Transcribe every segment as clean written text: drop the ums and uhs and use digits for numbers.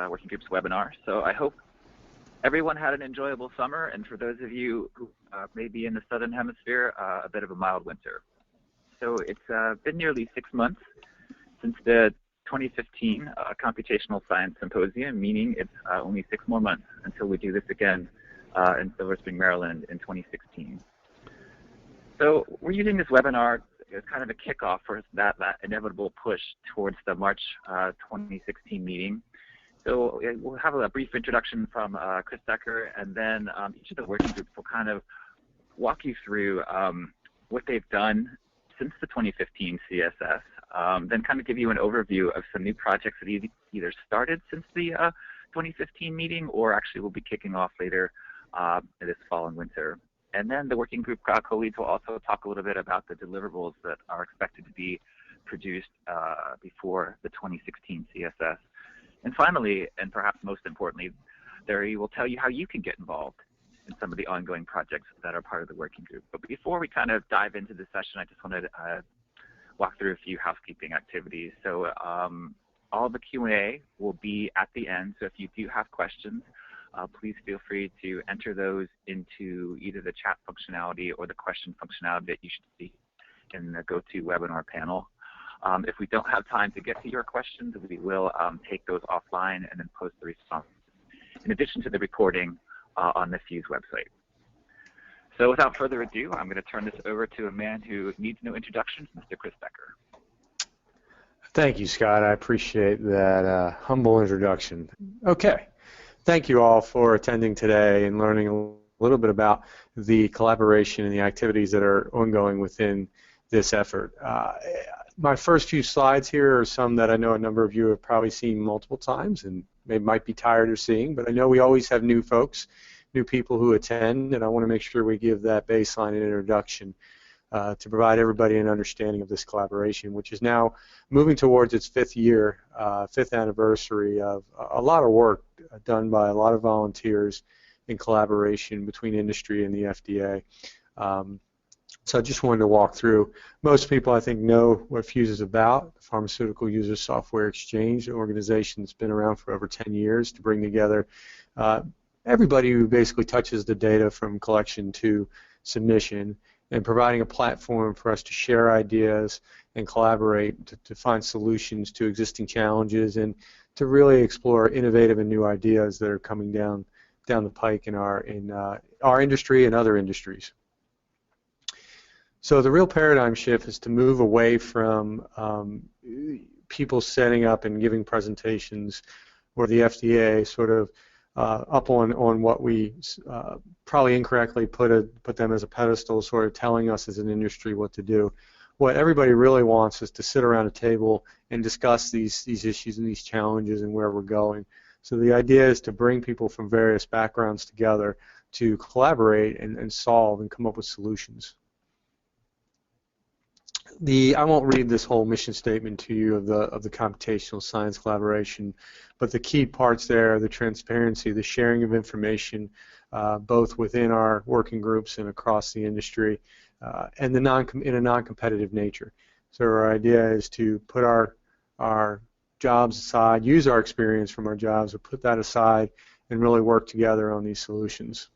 Working Groups webinar. So I hope everyone had an enjoyable summer, and for those of you who may be in the Southern Hemisphere, a bit of a mild winter. So it's been nearly 6 months since the 2015 Computational Science Symposium, meaning it's only 6 more months until we do this again in Silver Spring, Maryland in 2016. So we're using this webinar as kind of a kickoff for that inevitable push towards the March 2016 meeting. So we'll have a brief introduction from Chris Decker, and then each of the working groups will kind of walk you through what they've done since the 2015 CSS, then kind of give you an overview of some new projects that either started since the 2015 meeting or actually will be kicking off later this fall and winter. And then the working group co-leads will also talk a little bit about the deliverables that are expected to be produced before the 2016 CSS. And finally, and perhaps most importantly, they will tell you how you can get involved in some of the ongoing projects that are part of the working group. But before we kind of dive into the session, I just wanted to walk through a few housekeeping activities. So all the Q&A will be at the end. So if you do have questions, please feel free to enter those into either the chat functionality or the question functionality that you should see in the GoToWebinar panel. If we don't have time to get to your questions, we will take those offline and then post the response in addition to the recording on the PhUSE website. So without further ado, I'm going to turn this over to a man who needs no introduction, Mr. Chris Decker. Thank you, Scott. I appreciate that humble introduction. Okay. Thank you all for attending today and learning a little bit about the collaboration and the activities that are ongoing within this effort. My first few slides here are some that I know a number of you have probably seen multiple times and might be tired of seeing, but I know we always have new folks, new people who attend, and I want to make sure we give that baseline and introduction to provide everybody an understanding of this collaboration, which is now moving towards its 5th year, 5th anniversary of a lot of work done by a lot of volunteers in collaboration between industry and the FDA. So I just wanted to walk through. Most people, I think, know what PhUSE is about, the Pharmaceutical User Software Exchange, an organization that's been around for over 10 years to bring together everybody who basically touches the data from collection to submission, and providing a platform for us to share ideas and collaborate to find solutions to existing challenges and to really explore innovative and new ideas that are coming down the pike in our industry and other industries. So the real paradigm shift is to move away from people setting up and giving presentations where the FDA sort of up on what we probably incorrectly put them as a pedestal, sort of telling us as an industry what to do. What everybody really wants is to sit around a table and discuss these issues and these challenges and where we're going. So the idea is to bring people from various backgrounds together to collaborate and solve and come up with solutions. I won't read this whole mission statement to you of the computational science collaboration, but the key parts there are the transparency, the sharing of information, both within our working groups and across the industry, and in a non-competitive nature. So our idea is to put our jobs aside, use our experience from our jobs, or put that aside, and really work together on these solutions.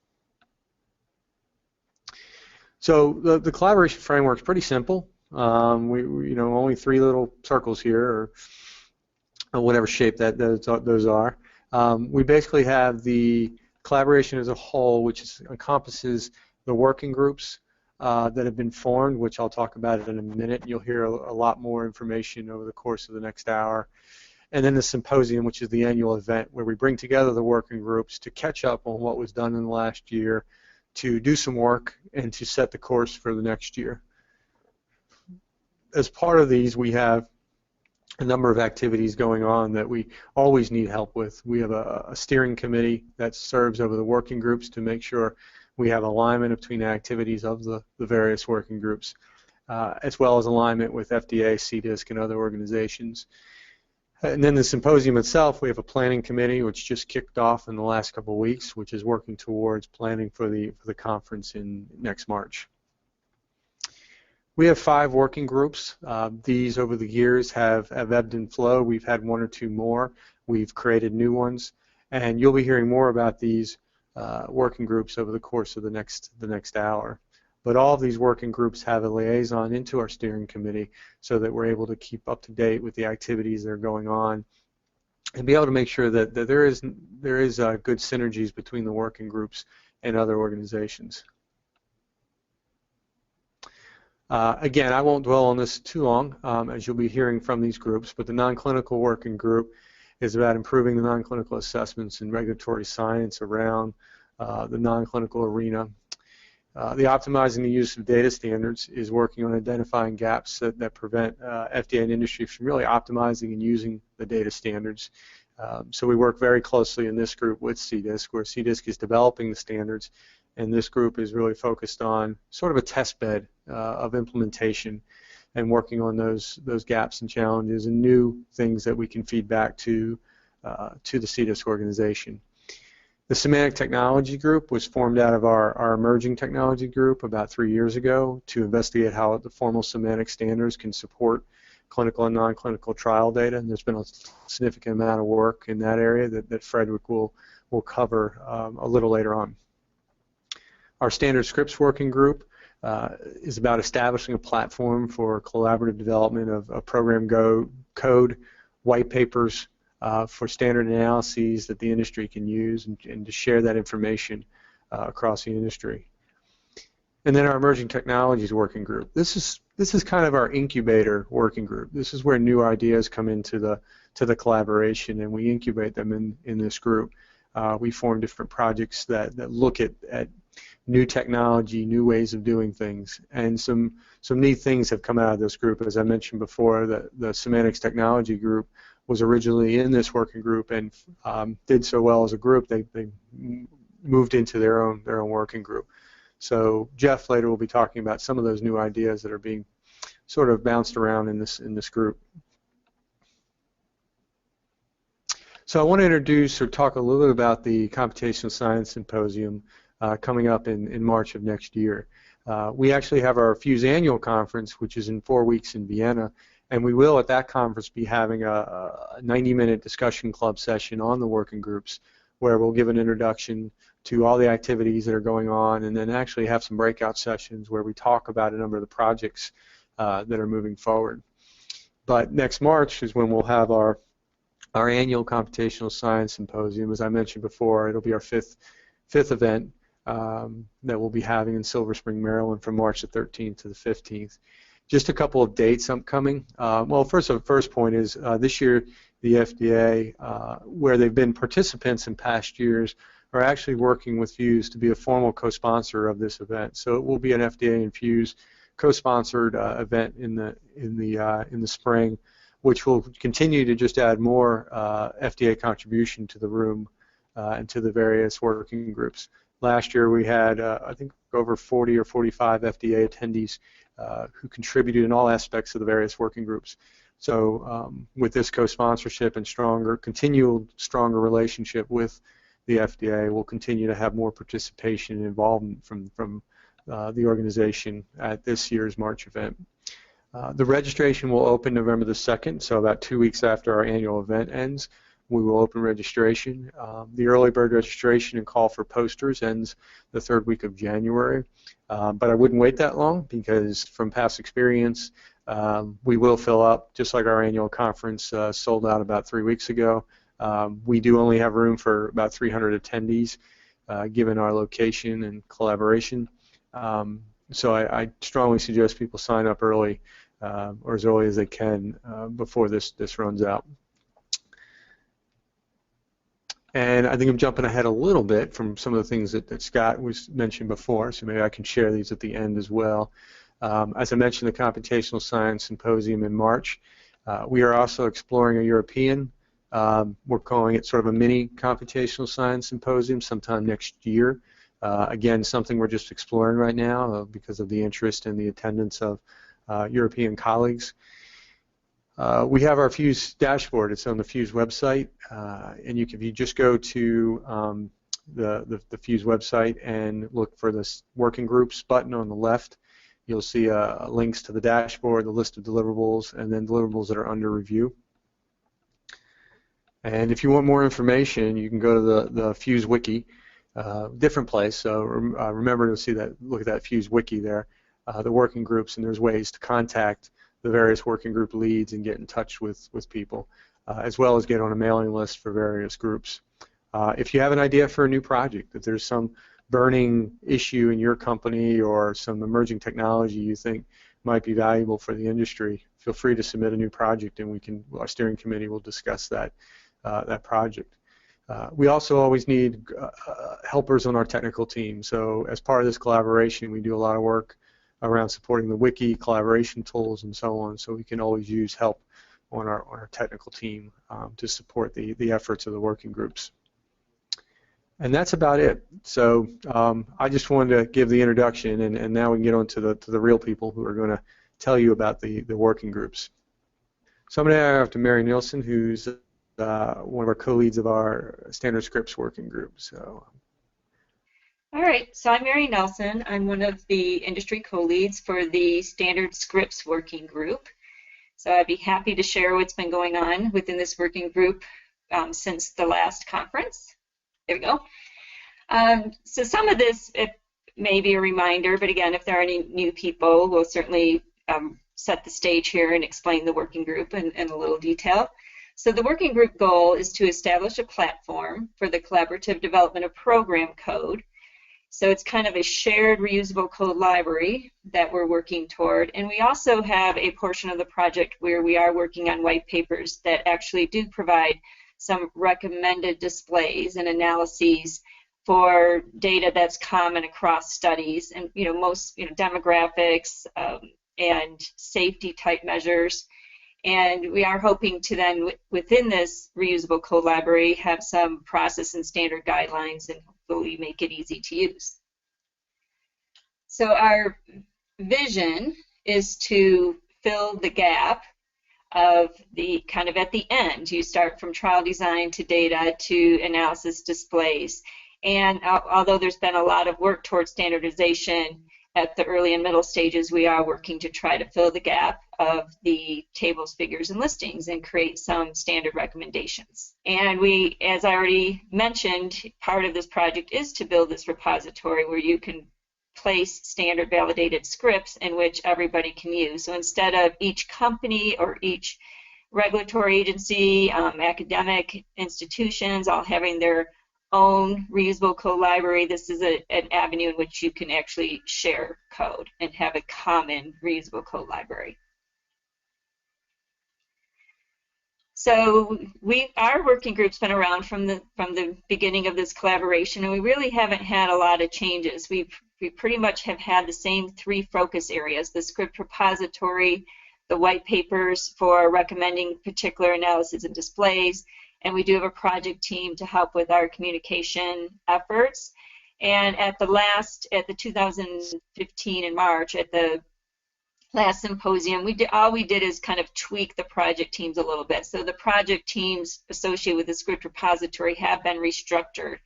So the collaboration framework is pretty simple. Only 3 little circles here, or whatever shape that those are. We basically have the collaboration as a whole, which encompasses the working groups that have been formed, which I'll talk about in a minute. You'll hear a lot more information over the course of the next hour. And then the symposium, which is the annual event where we bring together the working groups to catch up on what was done in the last year, to do some work, and to set the course for the next year. As part of these, we have a number of activities going on that we always need help with. We have a steering committee that serves over the working groups to make sure we have alignment between the activities of the various working groups, as well as alignment with FDA, CDISC, and other organizations. And then the symposium itself, we have a planning committee which just kicked off in the last couple of weeks, which is working towards planning for the conference in next March. We have 5 working groups. These over the years have ebbed and flowed. We've had 1 or 2 more. We've created new ones, and you'll be hearing more about these working groups over the course of the next hour. But all of these working groups have a liaison into our steering committee so that we're able to keep up to date with the activities that are going on and be able to make sure that there is good synergies between the working groups and other organizations. Again, I won't dwell on this too long, as you'll be hearing from these groups, but the non-clinical working group is about improving the non-clinical assessments and regulatory science around the non-clinical arena. The optimizing the use of data standards is working on identifying gaps that prevent FDA and industry from really optimizing and using the data standards. So we work very closely in this group with CDISC, where CDISC is developing the standards, and this group is really focused on sort of a test bed of implementation and working on those gaps and challenges and new things that we can feed back to the CDISC organization. The Semantic Technology Group was formed out of our Emerging Technology Group about 3 years ago to investigate how the formal semantic standards can support clinical and non-clinical trial data, and there's been a significant amount of work in that area that Frederick will cover a little later on. Our Standard Scripts Working Group is about establishing a platform for collaborative development of program code, white papers, for standard analyses that the industry can use and to share that information across the industry. And then our Emerging Technologies Working Group. This is kind of our incubator working group. This is where new ideas come into the collaboration, and we incubate them in this group. We form different projects that look at new technology, new ways of doing things, and some neat things have come out of this group. As I mentioned before, the Semantics Technology Group was originally in this working group and did so well as a group they moved into their own working group. So Jeff later will be talking about some of those new ideas that are being sort of bounced around in this group. So I want to introduce or talk a little bit about the Computational Science Symposium coming up in March of next year. We actually have our PhUSE annual conference, which is in 4 weeks in Vienna, and we will at that conference be having a 90-minute discussion club session on the working groups where we'll give an introduction to all the activities that are going on and then actually have some breakout sessions where we talk about a number of the projects that are moving forward. But next March is when we'll have our annual Computational Science Symposium. As I mentioned before, it'll be our fifth event that we'll be having in Silver Spring, Maryland from March the 13th to the 15th. Just a couple of dates upcoming. Well, the first point is this year the FDA, where they've been participants in past years, are actually working with PhUSE to be a formal co-sponsor of this event. So it will be an FDA and PhUSE co-sponsored event in the spring, which will continue to just add more FDA contribution to the room and to the various working groups. Last year we had, I think, over 40 or 45 FDA attendees who contributed in all aspects of the various working groups. So with this co-sponsorship and continual stronger relationship with the FDA, we'll continue to have more participation and involvement from the organization at this year's March event. The registration will open November the 2nd, so about 2 weeks after our annual event ends. We will open registration. The early bird registration and call for posters ends the 3rd week of January. But I wouldn't wait that long because from past experience, we will fill up, just like our annual conference sold out about 3 weeks ago. We do only have room for about 300 attendees given our location and collaboration. So I strongly suggest people sign up early or as early as they can before this runs out. And I think I'm jumping ahead a little bit from some of the things that Scott was mentioned before, so maybe I can share these at the end as well. As I mentioned, the Computational Science Symposium in March. We are also exploring a European, we're calling it sort of a mini Computational Science Symposium sometime next year. Again, something we're just exploring right now because of the interest and the attendance of European colleagues. We have our PhUSE dashboard. It's on the PhUSE website, and if you just go to the PhUSE website and look for this working groups button on the left, you'll see links to the dashboard, the list of deliverables, and then deliverables that are under review. And if you want more information, you can go to the PhUSE wiki, different place. So remember to see that, look at that PhUSE wiki there, the working groups, and there's ways to contact the various working group leads and get in touch with people, as well as get on a mailing list for various groups. If you have an idea for a new project, if there's some burning issue in your company or some emerging technology you think might be valuable for the industry, feel free to submit a new project, and our steering committee will discuss that project. We also always need helpers on our technical team. So as part of this collaboration, we do a lot of work around supporting the wiki, collaboration tools, and so on. So we can always use help on our technical team to support the efforts of the working groups. And that's about it. So I just wanted to give the introduction, and now we can get on to the real people who are going to tell you about the working groups. So I'm going to have to Mary Nielsen, who's one of our co-leads of our Standard Scripts working group. So. All right, so I'm Mary Nelson. I'm one of the industry co-leads for the Standard Scripts working group. So I'd be happy to share what's been going on within this working group since the last conference. There we go. So some of this, it may be a reminder, but again, if there are any new people, we'll certainly set the stage here and explain the working group in a little detail. So the working group goal is to establish a platform for the collaborative development of program code. So it's kind of a shared reusable code library that we're working toward. And we also have a portion of the project where we are working on white papers that actually do provide some recommended displays and analyses for data that's common across studies, and most demographics and safety type measures. And we are hoping to then, within this reusable code library, have some process and standard guidelines and hopefully make it easy to use. So our vision is to fill the gap of the kind of at the end. You start from trial design to data to analysis displays. And although there's been a lot of work towards standardization at the early and middle stages, we are working to try to fill the gap of the tables, figures, and listings and create some standard recommendations. And we, as I already mentioned, part of this project is to build this repository where you can place standard validated scripts in which everybody can use. So instead of each company or each regulatory agency, academic institutions all having their own reusable code library, this is an avenue in which you can actually share code and have a common reusable code library. So our working group's been around from the beginning of this collaboration, and we really haven't had a lot of changes. We pretty much have had the same three focus areas: the script repository, the white papers for recommending particular analysis and displays, and we do have a project team to help with our communication efforts. And at the 2015 in March, at the last symposium, all we did is kind of tweak the project teams a little bit. So the project teams associated with the script repository have been restructured,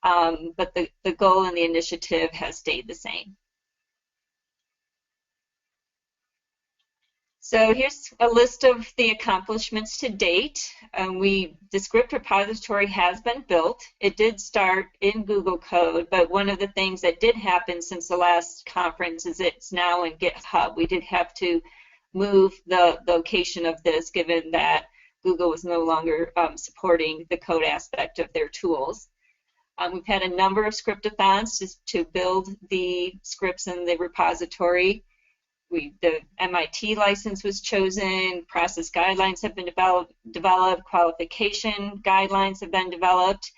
but the goal and the initiative has stayed the same. So here's a list of the accomplishments to date. The script repository has been built. It did start in Google Code, but one of the things that did happen since the last conference is it's now in GitHub. We did have to move the location of this given that Google was no longer supporting the code aspect of their tools. We've had a number of scriptathons to build the scripts in the repository. The MIT license was chosen, process guidelines have been developed, qualification guidelines have been developed,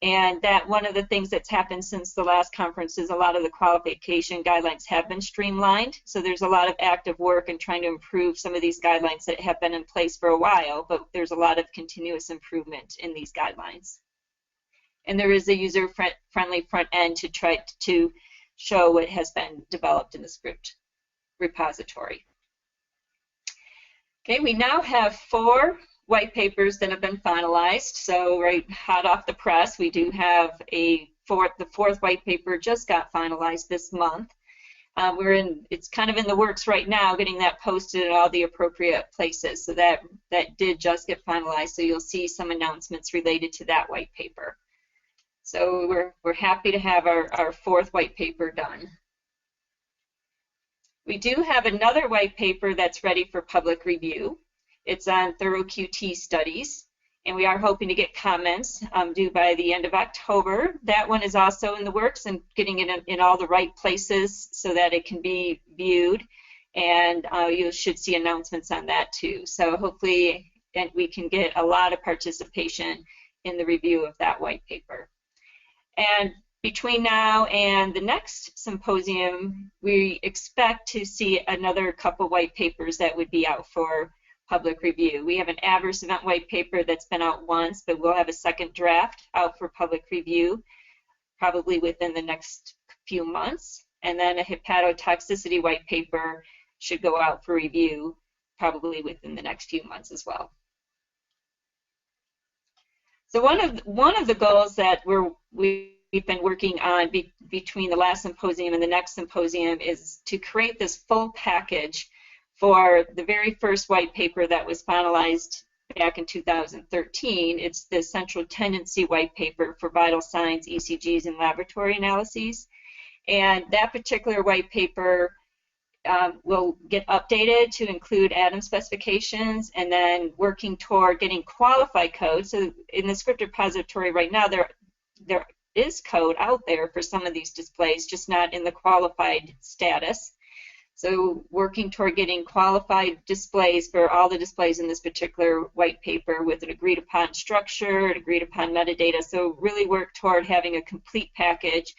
and that one of the things that's happened since the last conference is a lot of the qualification guidelines have been streamlined. So there's a lot of active work in trying to improve some of these guidelines that have been in place for a while, but there's a lot of continuous improvement in these guidelines. And there is a user-friendly front end to try to show what has been developed in the script repository. Okay, we now have 4 white papers that have been finalized. So right hot off the press, we do have the fourth white paper just got finalized this month. It's kind of in the works right now, getting that posted in all the appropriate places. So that did just get finalized. So you'll see some announcements related to that white paper. So we're happy to have our fourth white paper done. We do have another white paper that's ready for public review. It's on thorough QT studies, and we are hoping to get comments due by the end of October. That one is also in the works and getting it in all the right places so that it can be viewed, and you should see announcements on that too. So hopefully we can get a lot of participation in the review of that white paper. And between now and the next symposium, we expect to see another couple white papers that would be out for public review. We have an adverse event white paper that's been out once, but we'll have a second draft out for public review probably within the next few months. And then a hepatotoxicity white paper should go out for review probably within the next few months as well. So one of the goals that we've been working on between the last symposium and the next symposium is to create this full package for the very first white paper that was finalized back in 2013. It's the central tendency white paper for vital signs, ECGs, and laboratory analyses. And that particular white paper will get updated to include ADAM specifications, and then working toward getting qualified code. So in the script repository right now, there is code out there for some of these displays, just not in the qualified status. So working toward getting qualified displays for all the displays in this particular white paper with an agreed upon structure, an agreed upon metadata. So really work toward having a complete package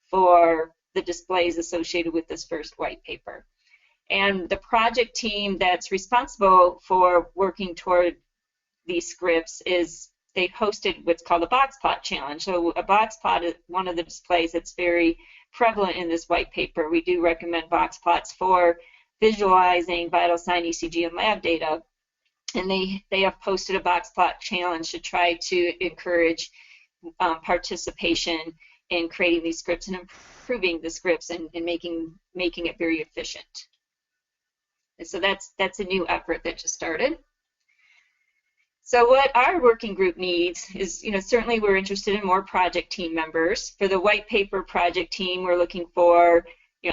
for the displays associated with this first white paper. And the project team that's responsible for working toward these scripts they've hosted what's called a box plot challenge. So a box plot is one of the displays that's very prevalent in this white paper. We do recommend box plots for visualizing vital sign, ECG, and lab data. And they have posted a box plot challenge to try to encourage participation in creating these scripts and improving the scripts and making it very efficient. And so that's a new effort that just started. So what our working group needs is, certainly we're interested in more project team members. For the white paper project team, we're looking for,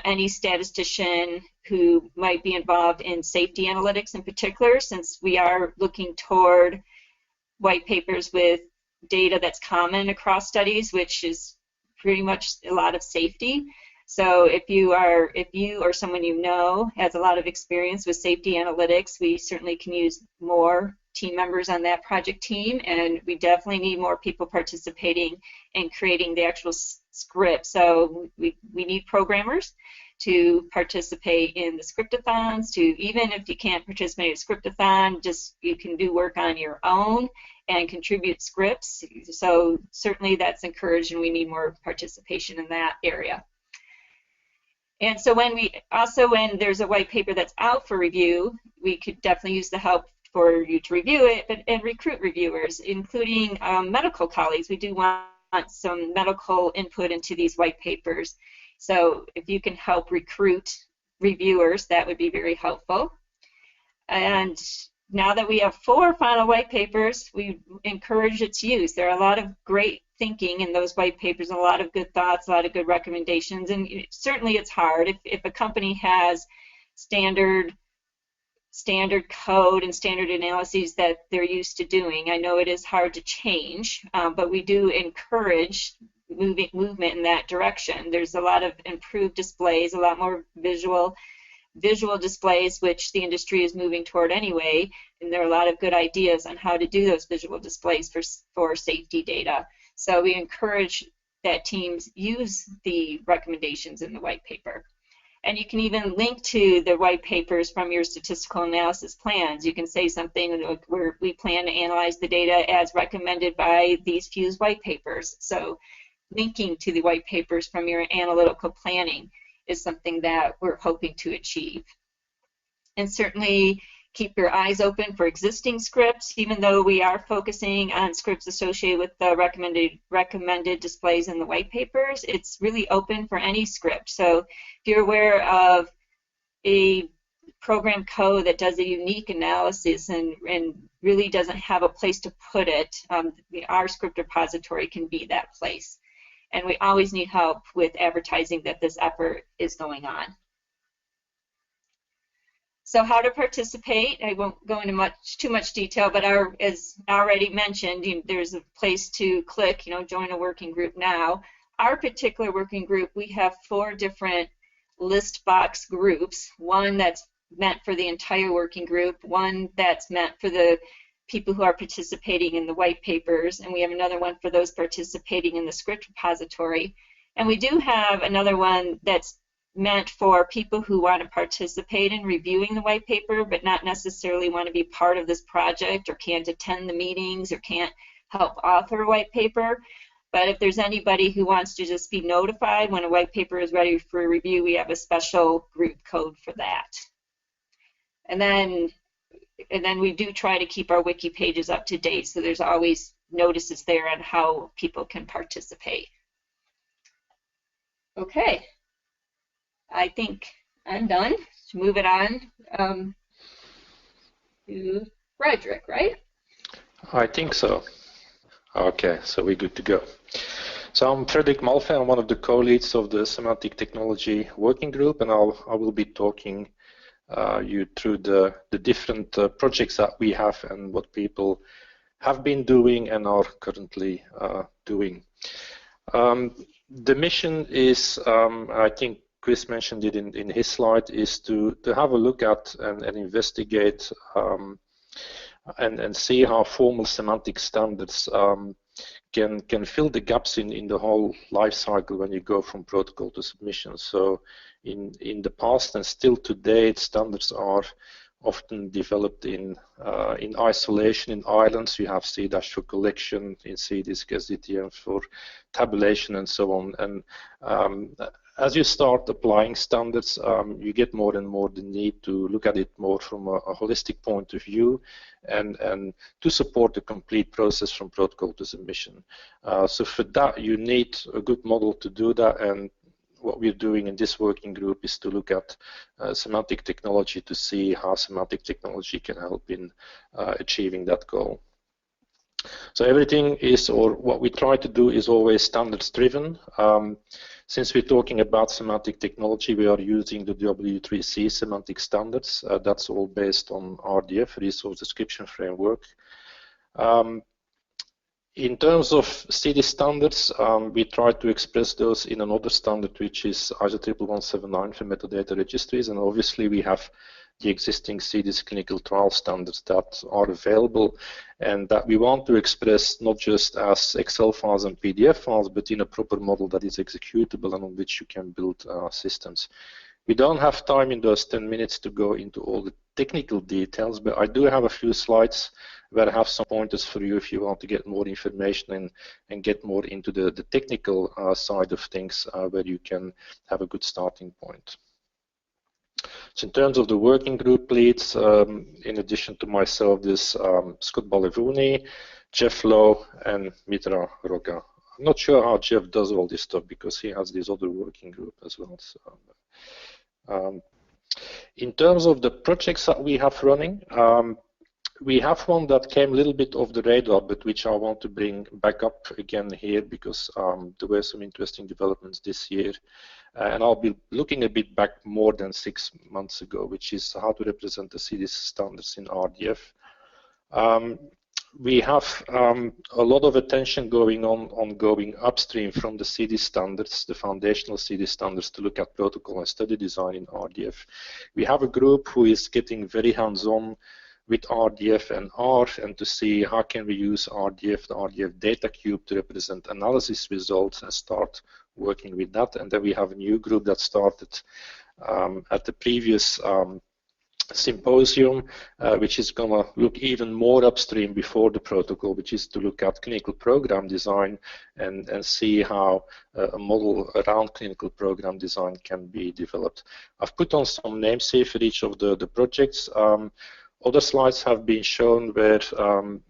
any statistician who might be involved in safety analytics in particular, since we are looking toward white papers with data that's common across studies, which is pretty much a lot of safety. So if you or someone you know has a lot of experience with safety analytics, we certainly can use more team members on that project team, and we definitely need more people participating in creating the actual script. So we need programmers to participate in the scriptathons, even if you can't participate in a scriptathon, you can do work on your own and contribute scripts. So certainly that's encouraged, and we need more participation in that area. And so when there's a white paper that's out for review, we could definitely use the help for you to review it and recruit reviewers, including medical colleagues. We do want some medical input into these white papers. So if you can help recruit reviewers, that would be very helpful. And now that we have 4 final white papers, we encourage its use. There are a lot of great thinking in those white papers, and a lot of good thoughts, a lot of good recommendations, and certainly it's hard if a company has standard code and standard analyses that they're used to doing. I know it is hard to change, but we do encourage movement in that direction. There's a lot of improved displays, a lot more visual displays, which the industry is moving toward anyway, and there are a lot of good ideas on how to do those visual displays for safety data. So we encourage that teams use the recommendations in the white paper. And you can even link to the white papers from your statistical analysis plans. You can say something like, we plan to analyze the data as recommended by these PhUSE white papers. So linking to the white papers from your analytical planning is something that we're hoping to achieve. And certainly keep your eyes open for existing scripts, even though we are focusing on scripts associated with the recommended displays in the white papers. It's really open for any script. So if you're aware of a program code that does a unique analysis and really doesn't have a place to put it, our script repository can be that place. And we always need help with advertising that this effort is going on. So how to participate, I won't go into too much detail, but as already mentioned, there's a place to click, join a working group now. Our particular working group, we have 4 different list box groups. One that's meant for the entire working group, one that's meant for the people who are participating in the white papers, and we have another one for those participating in the script repository. And we do have another one that's meant for people who want to participate in reviewing the white paper but not necessarily want to be part of this project or can't attend the meetings or can't help author a white paper. But if there's anybody who wants to just be notified when a white paper is ready for review, we have a special group code for that. And then we do try to keep our wiki pages up to date, so there's always notices there on how people can participate. Okay. I think I'm done. Let's move it on to Frederick, right? I think so. Okay, so we're good to go. So I'm Frederick Malfe. I'm one of the co-leads of the Semantic Technology Working Group, and I will be talking you through the different projects that we have and what people have been doing and are currently doing. The mission is, I think Chris mentioned it in his slide, is to have a look at and investigate and see how formal semantic standards can fill the gaps in the whole life cycle when you go from protocol to submission. So in the past and still today, standards are often developed in isolation in islands. You have C- for collection, in CDISC, SDTM for tabulation, and so on. And as you start applying standards, you get more and more the need to look at it more from a holistic point of view and to support the complete process from protocol to submission. So for that, you need a good model to do that, and what we're doing in this working group is to look at semantic technology to see how semantic technology can help in achieving that goal. So everything is, or what we try to do is always standards driven. Since we're talking about semantic technology, we are using the W3C semantic standards. That's all based on RDF, Resource Description Framework. In terms of CD standards, we try to express those in another standard, which is ISO 11179 for metadata registries, and obviously we have the existing CDISC clinical trial standards that are available and that we want to express not just as Excel files and PDF files, but in a proper model that is executable and on which you can build systems. We don't have time in those 10 minutes to go into all the technical details, but I do have a few slides where I have some pointers for you if you want to get more information and get more into the technical side of things where you can have a good starting point. So in terms of the working group leads, in addition to myself, there's Scott Balevuni, Jeff Lowe, and Mitra Roga. I'm not sure how Jeff does all this stuff because he has this other working group as well. So, in terms of the projects that we have running, we have one that came a little bit off the radar, but which I want to bring back up again here because there were some interesting developments this year. And I'll be looking a bit back more than 6 months ago, which is how to represent the CDISC standards in RDF. We have a lot of attention going on going upstream from the CD standards, the foundational CD standards, to look at protocol and study design in RDF. We have a group who is getting very hands-on with RDF and R, and to see how can we use RDF, the RDF data cube, to represent analysis results and start working with that. And then we have a new group that started at the previous symposium, which is going to look even more upstream before the protocol, which is to look at clinical program design and see how a model around clinical program design can be developed. I've put on some names here for each of the projects. Other slides have been shown where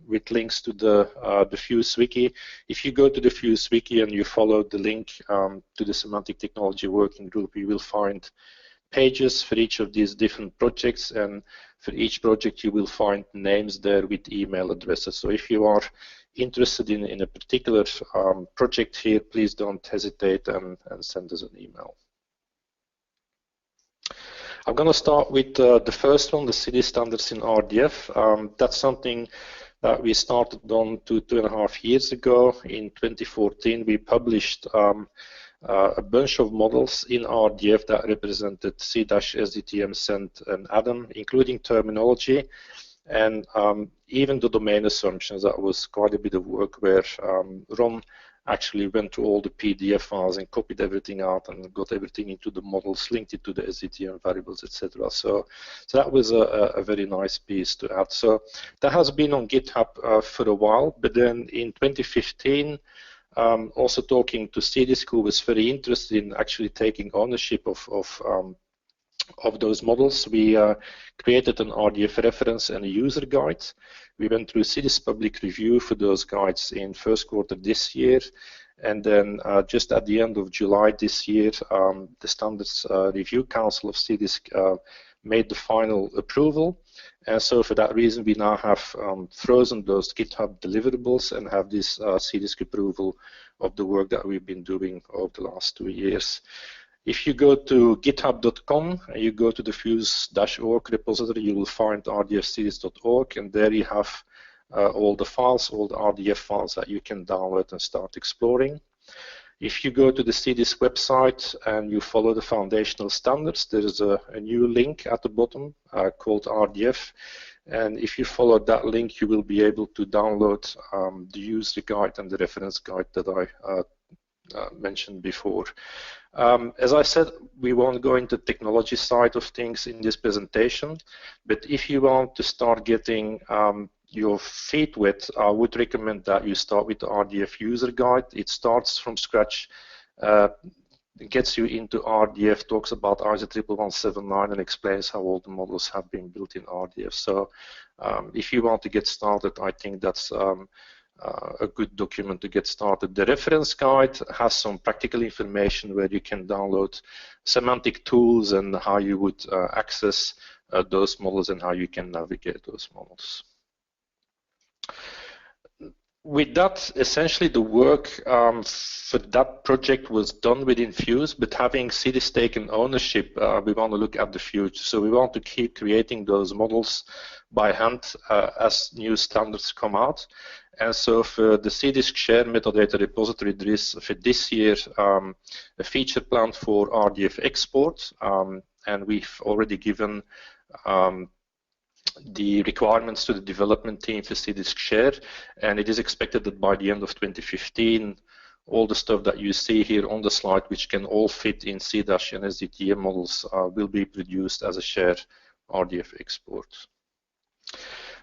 with links to the PhUSE wiki. If you go to the PhUSE wiki and you follow the link to the Semantic Technology Working Group, you will find pages for each of these different projects, and for each project you will find names there with email addresses. So if you are interested in a particular project here, please don't hesitate and send us an email. I'm going to start with the first one, the city standards in RDF. That's something that we started on 2.5 years ago. In 2014, we published a bunch of models in RDF that represented C-SDTM, Send, and Adam, including terminology and even the domain assumptions. That was quite a bit of work where Ron actually went through all the PDF files and copied everything out and got everything into the models, linked it to the SDTM variables, etc. So that was a very nice piece to add. So that has been on GitHub for a while, but then in 2015, also talking to CDISC, who was very interested in actually taking ownership of those models, we created an RDF reference and a user guide. We went through CDISC public review for those guides in first quarter this year, and then just at the end of July this year, the Standards Review Council of CDISC made the final approval. And so for that reason, we now have frozen those GitHub deliverables and have this CDISC approval of the work that we've been doing over the last 2 years. If you go to github.com and you go to the PhUSE-org repository, you will find rdfcdisc.org, and there you have all the files, all the RDF files that you can download and start exploring. If you go to the CDISC website and you follow the foundational standards, there is a new link at the bottom called RDF. And if you follow that link, you will be able to download the user guide and the reference guide that I mentioned before. As I said, we won't go into the technology side of things in this presentation, but if you want to start getting your feet wet, I would recommend that you start with the RDF user guide. It starts from scratch, it gets you into RDF, talks about ISO 11179 and explains how all the models have been built in RDF. So if you want to get started, I think that's a good document to get started. The reference guide has some practical information where you can download semantic tools and how you would access those models and how you can navigate those models. With that, essentially the work for that project was done within PhUSE, but having CDISC taken ownership, we want to look at the future. So we want to keep creating those models by hand as new standards come out. And so for the CDISC share metadata repository, there is for this year a feature plan for RDF export, and we've already given the requirements to the development team for CDISC share, and it is expected that by the end of 2015, all the stuff that you see here on the slide, which can all fit in C- and SDTM models, will be produced as a share RDF export.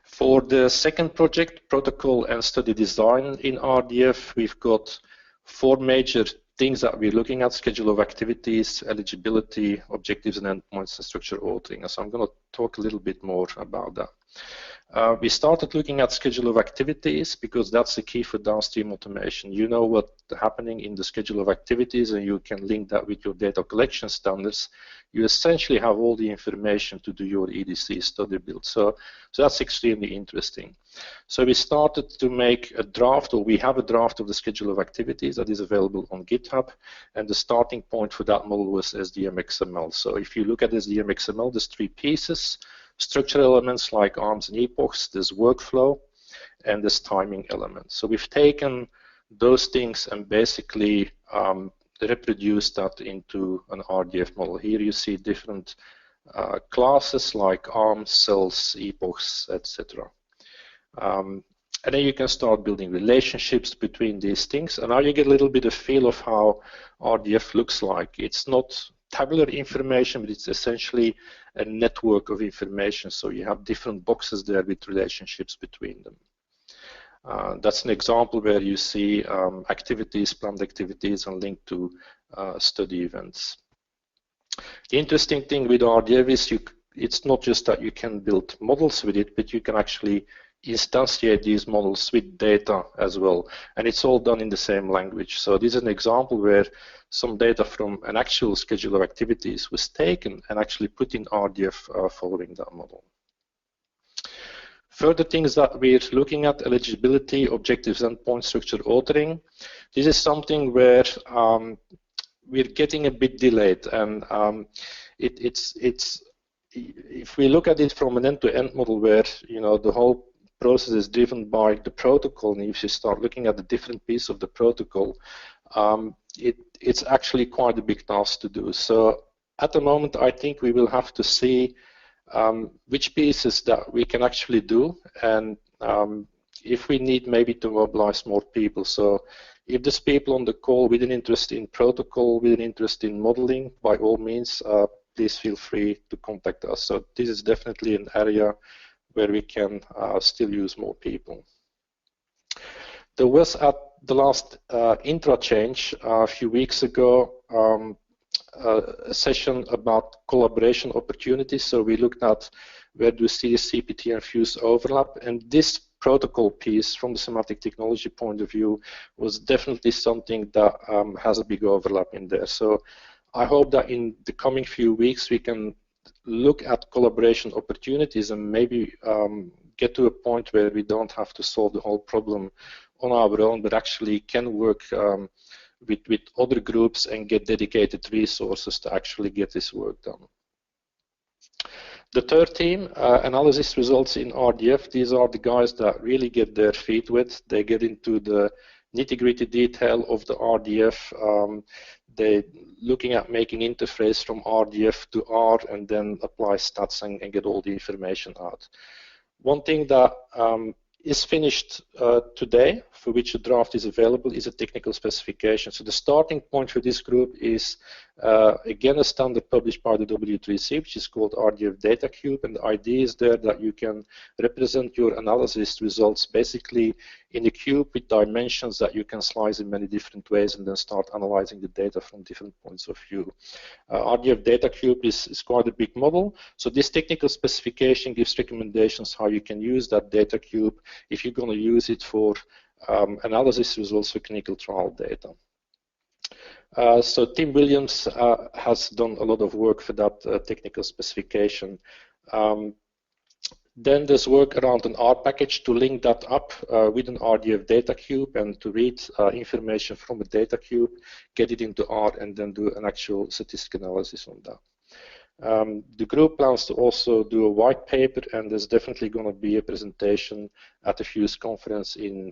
For the second project, protocol and study design in RDF, we've got 4 major things that we're looking at: schedule of activities, eligibility, objectives and endpoints, and structure authoring. So I'm going to talk a little bit more about that. We started looking at schedule of activities because that's the key for downstream automation. You know what's happening in the schedule of activities, and you can link that with your data collection standards. You essentially have all the information to do your EDC study build. So that's extremely interesting. So we started to make a draft, or we have a draft of the schedule of activities that is available on GitHub, and the starting point for that model was SDM-XML. So if you look at SDM-XML, there's 3 pieces: structural elements like arms and epochs, there's workflow, and there's timing elements. So we've taken those things and basically reproduced that into an RDF model. Here you see different classes like arms, cells, epochs, etc. And then you can start building relationships between these things, and now you get a little bit of feel of how RDF looks like. It's not tabular information, but it's essentially a network of information. So you have different boxes there with relationships between them. That's an example where you see activities, planned activities, and linked to study events. The interesting thing with RDF is it's not just that you can build models with it, but you can actually instantiate these models with data as well, and it's all done in the same language. So this is an example where some data from an actual schedule of activities was taken and actually put in RDF following that model. Further things that we're looking at: eligibility, objectives, endpoint structure authoring. This is something where we're getting a bit delayed, and if we look at it from an end-to-end model where the whole process is driven by the protocol, and if you start looking at the different pieces of the protocol, it's actually quite a big task to do. So at the moment, I think we will have to see which pieces that we can actually do, and if we need maybe to mobilize more people. So if there's people on the call with an interest in protocol, with an interest in modeling, by all means, please feel free to contact us. So this is definitely an area where we can still use more people. There was at the last intra change a few weeks ago a session about collaboration opportunities. So we looked at where do CDS, CPT, and PhUSE overlap, and this protocol piece from the semantic technology point of view was definitely something that has a big overlap in there. So I hope that in the coming few weeks we can look at collaboration opportunities and maybe get to a point where we don't have to solve the whole problem on our own, but actually can work with other groups and get dedicated resources to actually get this work done. The third team, analysis results in RDF. These are the guys that really get their feet wet. They get into the nitty-gritty detail of the RDF. They're looking at making interface from RDF to R and then apply stats and get all the information out. One thing that is finished today, for which a draft is available, is a technical specification. So the starting point for this group is, again, a standard published by the W3C, which is called RDF Data Cube, and the idea is there that you can represent your analysis results basically in a cube with dimensions that you can slice in many different ways and then start analyzing the data from different points of view. RDF Data Cube is quite a big model, so this technical specification gives recommendations how you can use that data cube if you're going to use it for analysis results for clinical trial data. So Tim Williams has done a lot of work for that technical specification. Then there's work around an R package to link that up with an RDF data cube and to read information from a data cube, get it into R, and then do an actual statistical analysis on that. The group plans to also do a white paper, and there's definitely going to be a presentation at the PhUSE conference in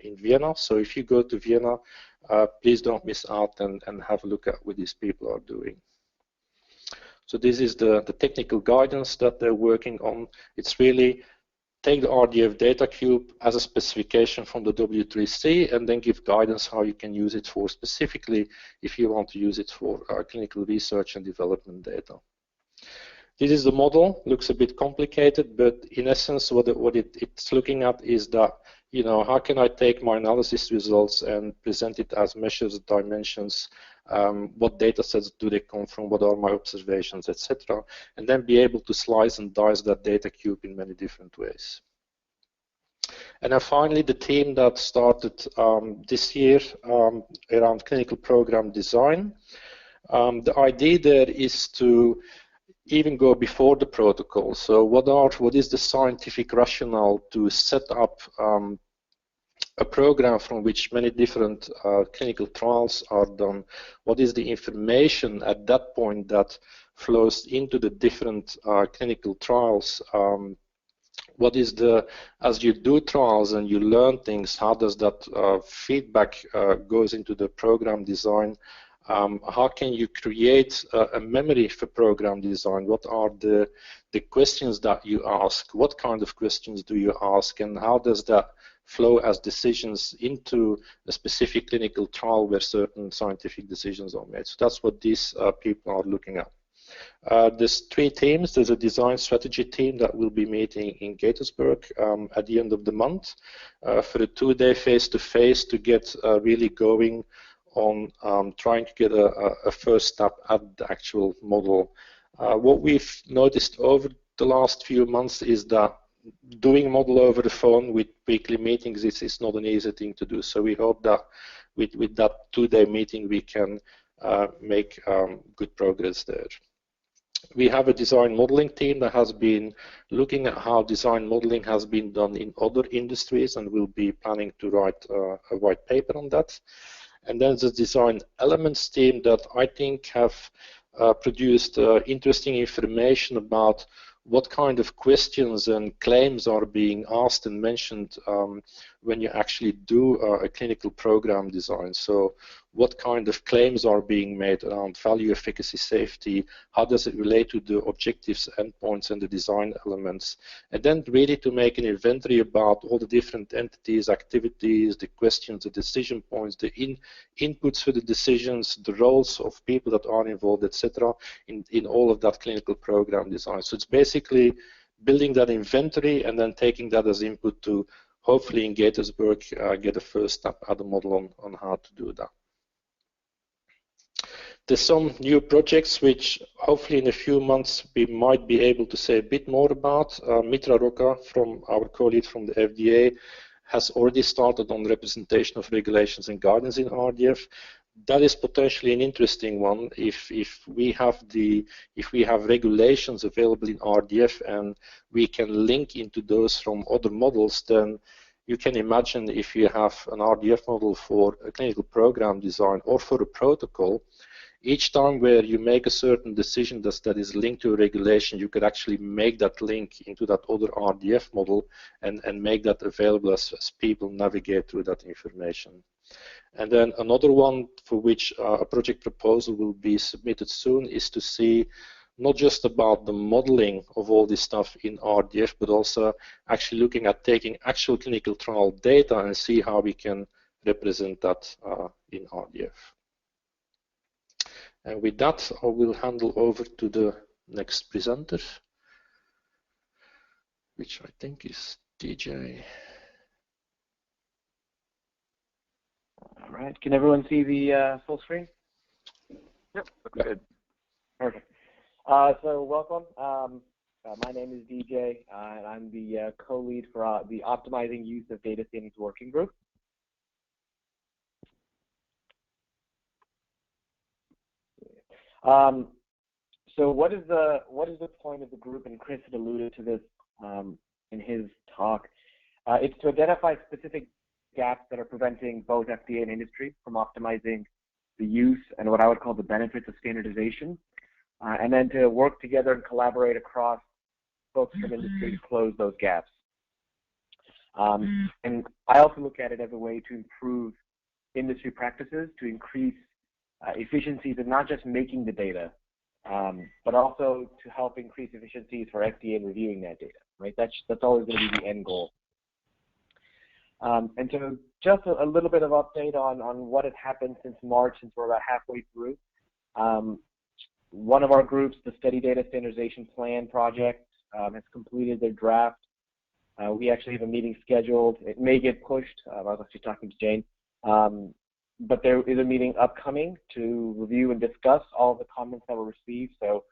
Vienna. So if you go to Vienna, please don't miss out and have a look at what these people are doing. So this is the technical guidance that they're working on. It's really take the RDF data cube as a specification from the W3C and then give guidance how you can use it for specifically if you want to use it for clinical research and development data. This is the model. Looks a bit complicated, but in essence what it's looking at is that, how can I take my analysis results and present it as measures, dimensions, what data sets do they come from, what are my observations, etc., and then be able to slice and dice that data cube in many different ways. And then finally, the team that started this year around clinical program design. The idea there is to even go before the protocol. So what is the scientific rationale to set up a program from which many different clinical trials are done? What is the information at that point that flows into the different clinical trials? What is as you do trials and you learn things, how does that feedback goes into the program design? How can you create a memory for program design? What are the questions that you ask? What kind of questions do you ask? And how does that flow as decisions into a specific clinical trial where certain scientific decisions are made? So that's what these people are looking at. There's three teams. There's a design strategy team that will be meeting in Gaithersburg at the end of the month for a 2-day face-to-face to get really going on trying to get a first step at the actual model What we've noticed over the last few months is that doing model over the phone with weekly meetings is not an easy thing to do. So we hope that with that 2-day meeting we can make good progress there. We have a design modeling team that has been looking at how design modeling has been done in other industries, and will be planning to write a white paper on that. And then the design elements team that I think have produced interesting information about what kind of questions and claims are being asked and mentioned when you actually do a clinical program design. So what kind of claims are being made around value, efficacy, safety, how does it relate to the objectives, endpoints, and the design elements, and then really to make an inventory about all the different entities, activities, the questions, the decision points, the inputs for the decisions, the roles of people that are involved, etc., in all of that clinical program design. So it's basically building that inventory and then taking that as input to hopefully in Gaithersburg get a first step at the model on how to do that. There's some new projects which hopefully in a few months we might be able to say a bit more about. Mitra Roca, from our colleague from the FDA, has already started on representation of regulations and guidance in RDF. That is potentially an interesting one. If we have regulations available in RDF and we can link into those from other models, then you can imagine if you have an RDF model for a clinical program design or for a protocol, each time where you make a certain decision that is linked to a regulation, you could actually make that link into that other RDF model and make that available as people navigate through that information. And then another one for which a project proposal will be submitted soon is to see not just about the modeling of all this stuff in RDF, but also actually looking at taking actual clinical trial data and see how we can represent that in RDF. And with that, I will handle over to the next presenter, which I think is DJ. All right. Can everyone see the full screen? Yep, looks good. Perfect. So welcome. My name is DJ, and I'm the co-lead for the Optimizing Use of Data Standards Working Group. So what is the point of the group? And Chris had alluded to this in his talk. It's to identify specific gaps that are preventing both FDA and industry from optimizing the use and what I would call the benefits of standardization, and then to work together and collaborate across folks from industry to close those gaps. And I also look at it as a way to improve industry practices, to increase efficiencies of not just making the data, but also to help increase efficiencies for FDA in reviewing that data, right? That's always going to be the end goal. And so just a little bit of update on what has happened since March, since we're about halfway through. One of our groups, the Study Data Standardization Plan project, has completed their draft. We actually have a meeting scheduled. It may get pushed. I was actually talking to Jane. But there is a meeting upcoming to review and discuss all of the comments that were received. So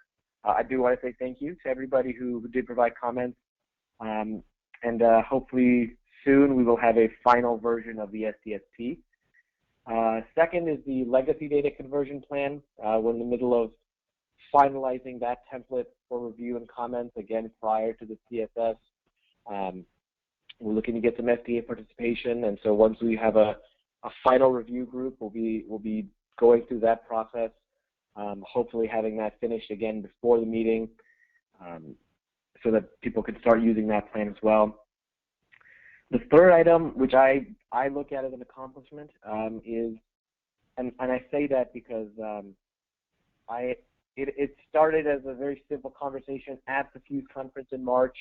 I do want to say thank you to everybody who did provide comments. And hopefully soon we will have a final version of the SDSP. Second is the legacy data conversion plan. We're in the middle of finalizing that template for review and comments, again, prior to the CSS. We're looking to get some FDA participation, and so once we have a final review group, we'll be going through that process, hopefully having that finished again before the meeting, so that people can start using that plan as well. The third item, which I look at as an accomplishment, is, and I say that because it started as a very simple conversation at the PhUSE conference in March,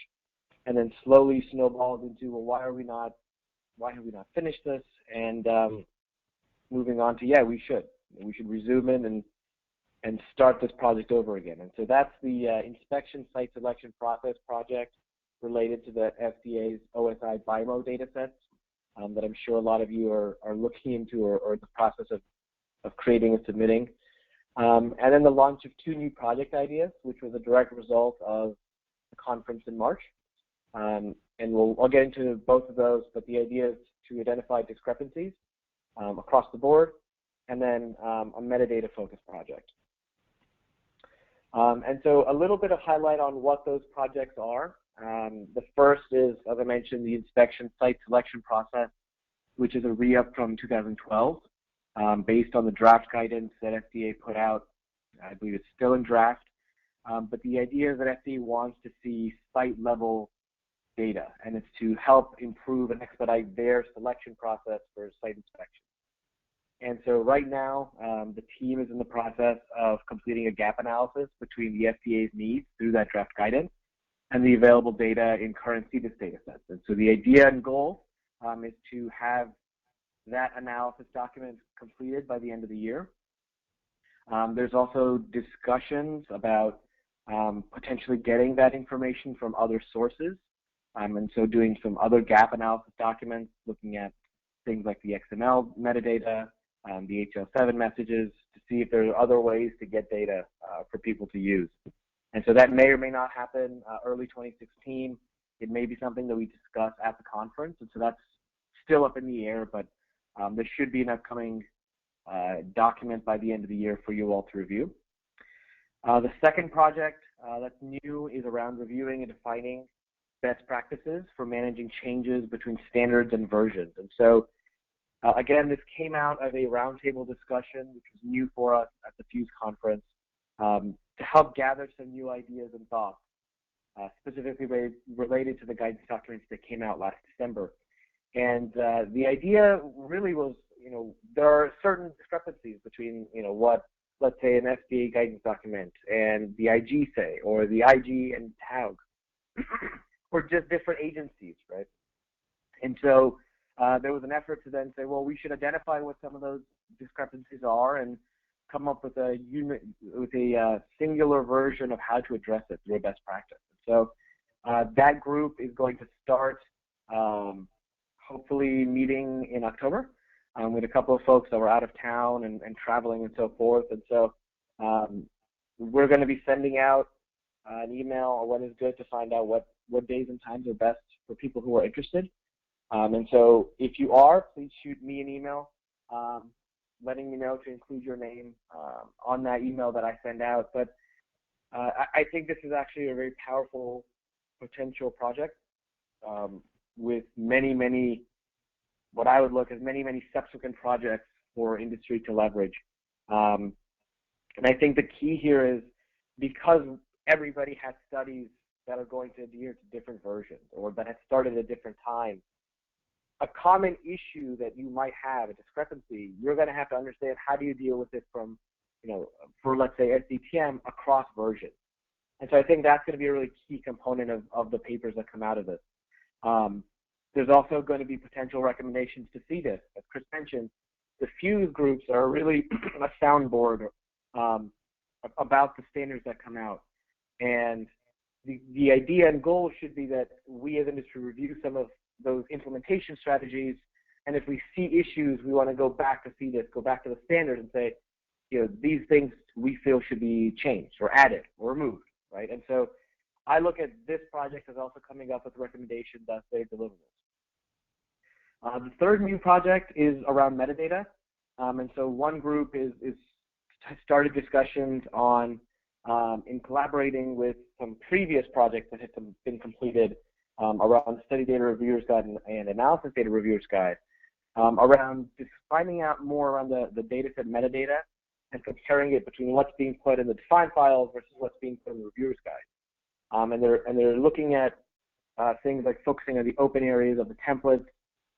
and then slowly snowballed into, well, why have we not finished this? And moving on to, yeah, we should resume it and start this project over again. And so that's the inspection site selection process project related to the FDA's OSI BIMO data sets that I'm sure a lot of you are looking into or in the process of creating and submitting. And then the launch of 2 new project ideas, which was a direct result of the conference in March. And I'll get into both of those, but the idea is to identify discrepancies across the board, and then a metadata-focused project. And so a little bit of highlight on what those projects are. The first is, as I mentioned, the inspection site selection process, which is a re-up from 2012, based on the draft guidance that FDA put out. I believe it's still in draft, but the idea is that FDA wants to see site-level data, and it's to help improve and expedite their selection process for site inspection. And so right now, the team is in the process of completing a gap analysis between the FDA's needs through that draft guidance and the available data in current CDIS data sets. And so the idea and goal is to have that analysis document completed by the end of the year. There's also discussions about potentially getting that information from other sources, and so doing some other gap analysis documents, looking at things like the XML metadata, the HL7 messages, to see if there are other ways to get data for people to use. And so that may or may not happen early 2016. It may be something that we discuss at the conference, and so that's still up in the air, but there should be an upcoming document by the end of the year for you all to review. The second project that's new is around reviewing and defining best practices for managing changes between standards and versions. And so, again, this came out of a roundtable discussion, which was new for us at the PhUSE conference, to help gather some new ideas and thoughts, specifically related to the guidance documents that came out last December. And the idea really was, there are certain discrepancies between, what, let's say, an FDA guidance document and the IG say, or the IG and TAG, or just different agencies, right? And so there was an effort to then say, well, we should identify what some of those discrepancies are and come up with a singular version of how to address it through a best practice. So that group is going to start hopefully meeting in October with a couple of folks that were out of town and traveling and so forth. And so we're going to be sending out an email or when is good to find out what days and times are best for people who are interested. And so if you are, please shoot me an email letting me know to include your name on that email that I send out. But I think this is actually a very powerful potential project with many, what I would look as many subsequent projects for industry to leverage. And I think the key here is because everybody has studies that are going to adhere to different versions or that have started at different times, a common issue that you might have, a discrepancy, you're going to have to understand how do you deal with it from, for let's say SDTM across versions. And so I think that's going to be a really key component of the papers that come out of this. There's also going to be potential recommendations to CDIS. As Chris mentioned, the PhUSE groups are really a soundboard about the standards that come out. And the idea and goal should be that we as industry review some of those implementation strategies, and if we see issues, we want to go back to CDIS, go back to the standard and say, these things we feel should be changed or added or removed, right? And so I look at this project as also coming up with recommendations as they deliver this. The third new project is around metadata, and so one group is started discussions on in collaborating with some previous projects that had been completed around the study data reviewers guide and analysis data reviewers guide, around just finding out more around the data set metadata and comparing it between what's being put in the defined files versus what's being put in the reviewers guide. And they're looking at things like focusing on the open areas of the templates.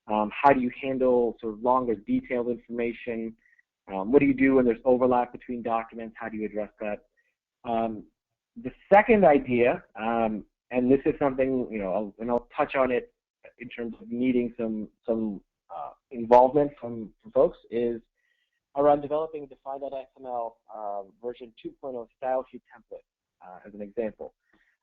How do you handle sort of longer detailed information? What do you do when there's overlap between documents? How do you address that? The second idea, and this is something, I'll touch on it in terms of needing some involvement from folks, is around developing define.xml version 2.0 style sheet template as an example.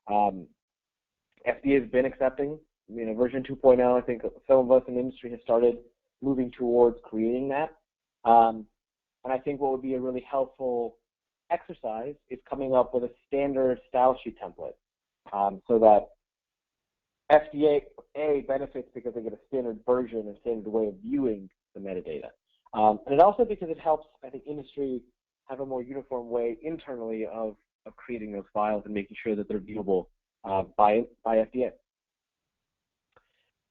FDA has been accepting, version 2.0. I think some of us in the industry have started moving towards creating that. And I think what would be a really helpful exercise is coming up with a standard style sheet template so that FDA benefits because they get a standard version, a standard way of viewing the metadata. And it also because it helps, I think, industry have a more uniform way internally of creating those files and making sure that they're viewable by FDA.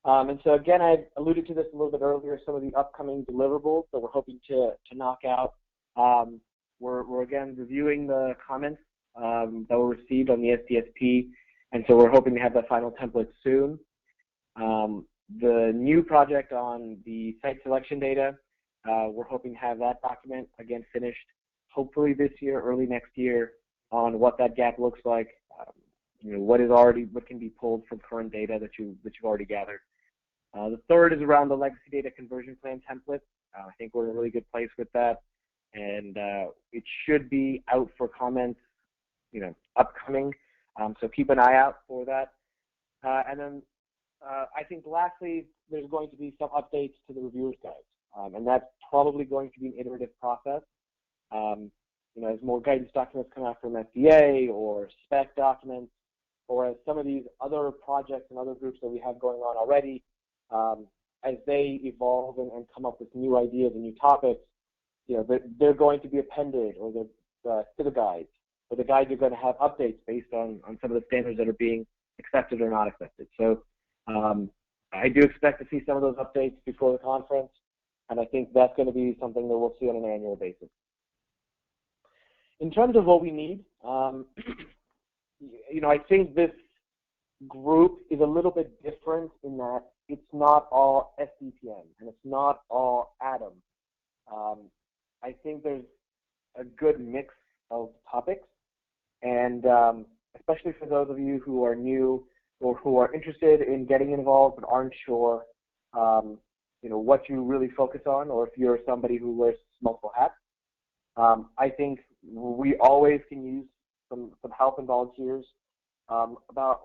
And so again, I alluded to this a little bit earlier, some of the upcoming deliverables that we're hoping to knock out. We're again reviewing the comments that were received on the SDSP, and so we're hoping to have that final template soon. The new project on the site selection data, we're hoping to have that document again finished, hopefully this year, early next year, on what that gap looks like. What can be pulled from current data that you've already gathered. The third is around the legacy data conversion plan template. I think we're in a really good place with that, and it should be out for comments, upcoming. So keep an eye out for that. And then I think lastly, there's going to be some updates to the reviewers guides, and that's probably going to be an iterative process. As more guidance documents come out from FDA or spec documents, or as some of these other projects and other groups that we have going on already, as they evolve and come up with new ideas and new topics, they're going to be appended, or to the guides, or the guides are going to have updates based on some of the standards that are being accepted or not accepted. So I do expect to see some of those updates before the conference, and I think that's going to be something that we'll see on an annual basis. In terms of what we need, I think this group is a little bit different in that it's not all SDPM and it's not all ADAM. I think there's a good mix of topics, and especially for those of you who are new or who are interested in getting involved but aren't sure, what you really focus on, or if you're somebody who wears multiple hats. I think we always can use some help and volunteers about,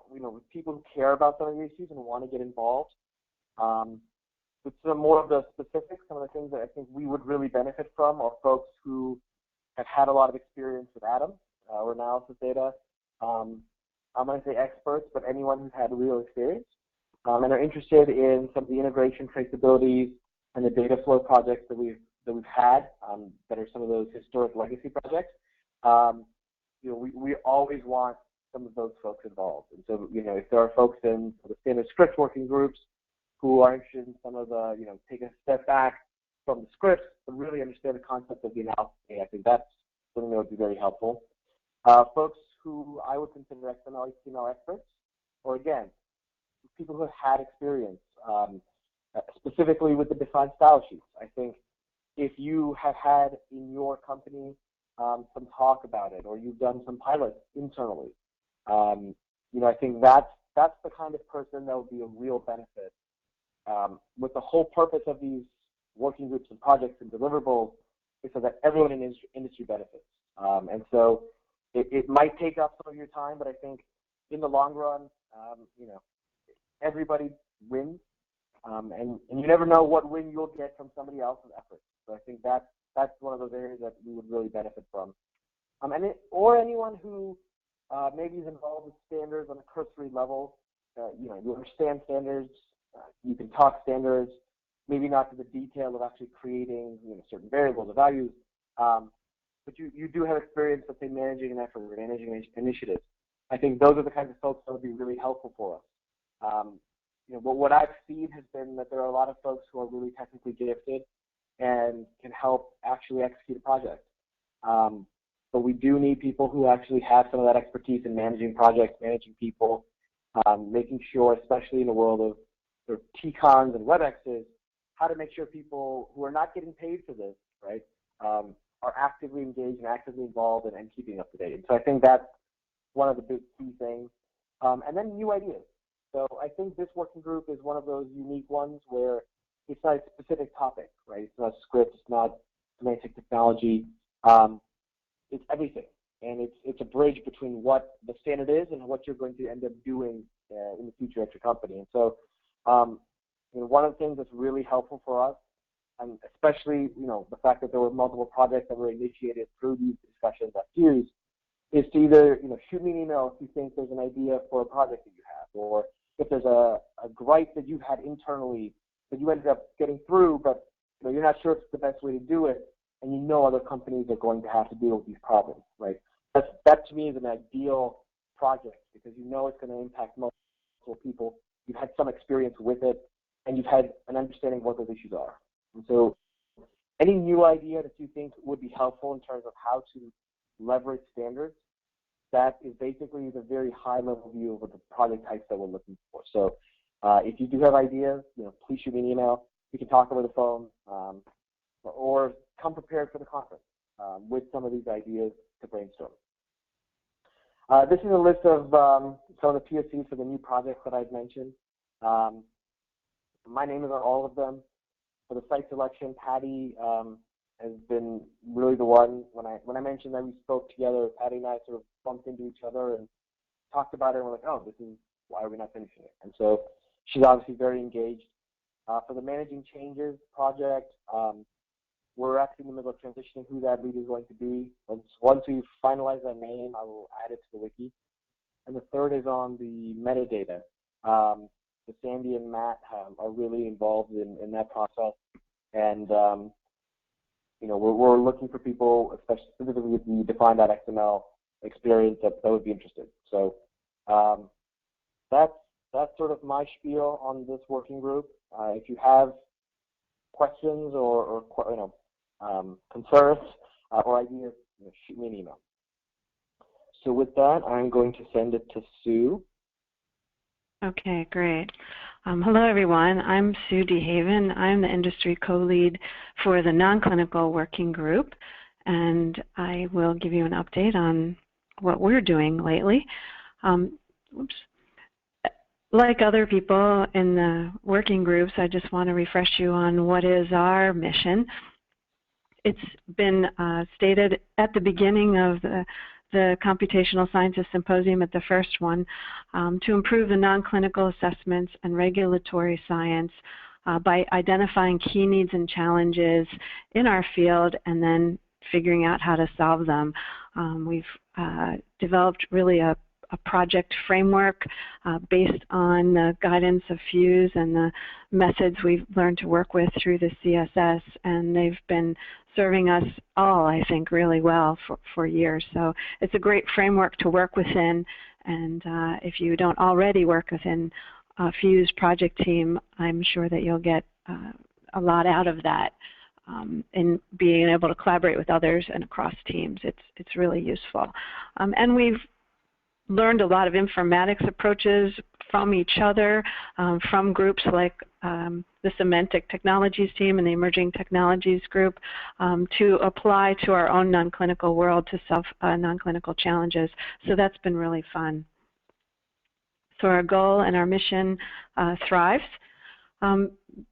people who care about some of the issues and want to get involved. With some more of the specifics, some of the things that I think we would really benefit from are folks who have had a lot of experience with ADAM or analysis data. I'm going to say experts, but anyone who's had real experience and are interested in some of the integration traceabilities and the data flow projects that we've had that are some of those historic legacy projects. We always want some of those folks involved. And so, if there are folks in the standard scripts working groups who are interested in some of the, take a step back from the scripts but really understand the concept of the analysis, I think that's something that would be very helpful. Folks who I would consider XML, HTML experts, or again, people who have had experience, specifically with the defined style sheets. I think if you have had in your company some talk about it, or you've done some pilots internally, I think that's the kind of person that would be a real benefit. With the whole purpose of these working groups and projects and deliverables is so that everyone in industry benefits. And so it might take up some of your time, but I think in the long run, everybody wins, and you never know what win you'll get from somebody else's effort. So I think that's one of those areas that we would really benefit from. Or anyone who maybe is involved with standards on a cursory level. You understand standards, you can talk standards, maybe not to the detail of actually creating certain variables or values, but you do have experience, let's say, managing an effort or managing initiatives. I think those are the kinds of folks that would be really helpful for us. What I've seen has been that there are a lot of folks who are really technically gifted and can help actually execute a project. But we do need people who actually have some of that expertise in managing projects, managing people, making sure, especially in the world of sort of TCONs and WebExes, how to make sure people who are not getting paid for this, right, are actively engaged and actively involved and keeping up to date. And so I think that's one of the big key things. And then new ideas. So I think this working group is one of those unique ones where it's not a specific topic, right? It's not a script, it's not semantic technology. It's everything. And it's a bridge between what the standard is and what you're going to end up doing in the future at your company. And so one of the things that's really helpful for us and especially, the fact that there were multiple projects that were initiated through these discussions at PhUSE, is to either, shoot me an email if you think there's an idea for a project that you have, or if there's a gripe that you've had internally that you ended up getting through, but you're not sure if it's the best way to do it, and other companies are going to have to deal with these problems, right? That to me is an ideal project because it's going to impact multiple people. You've had some experience with it, and you've had an understanding of what those issues are. And so any new idea that you think would be helpful in terms of how to leverage standards, that is basically the very high-level view of the project types that we're looking for. So if you do have ideas, please shoot me an email. We can talk over the phone, or come prepared for the conference with some of these ideas to brainstorm. This is a list of some of the POCs for the new projects that I've mentioned. My name is on all of them. For the site selection, Patty has been really the one. When I mentioned that we spoke together, Patty and I sort of bumped into each other and talked about it, and we're like, oh, this is why are we not finishing it? And so she's obviously very engaged. For the managing changes project, we're actually in the middle of transitioning who that lead is going to be. Once we finalize that name, I will add it to the wiki. And the third is on the metadata. Sandy and Matt are really involved in that process, and we're looking for people, especially specifically with the define.xml experience, that would be interested. So that's sort of my spiel on this working group. If you have questions or concerns or ideas, shoot me an email. So with that, I'm going to send it to Sue. Okay, great. Hello, everyone. I'm Sue DeHaven. I'm the industry co-lead for the non-clinical working group, and I will give you an update on what we're doing lately. Like other people in the working groups, I just want to refresh you on what is our mission. It's been stated at the beginning of the Computational Sciences Symposium at the first one, to improve the non-clinical assessments and regulatory science by identifying key needs and challenges in our field and then figuring out how to solve them. We've developed really a project framework based on the guidance of PhUSE and the methods we've learned to work with through the CSS, and they've been serving us all, I think, really well for years. So it's a great framework to work within, and if you don't already work within a PhUSE project team, I'm sure that you'll get a lot out of that in being able to collaborate with others and across teams. It's really useful. And we've learned a lot of informatics approaches from each other, from groups like the Semantic Technologies team and the Emerging Technologies group, to apply to our own non-clinical world to solve non-clinical challenges. So that's been really fun. So our goal and our mission thrives.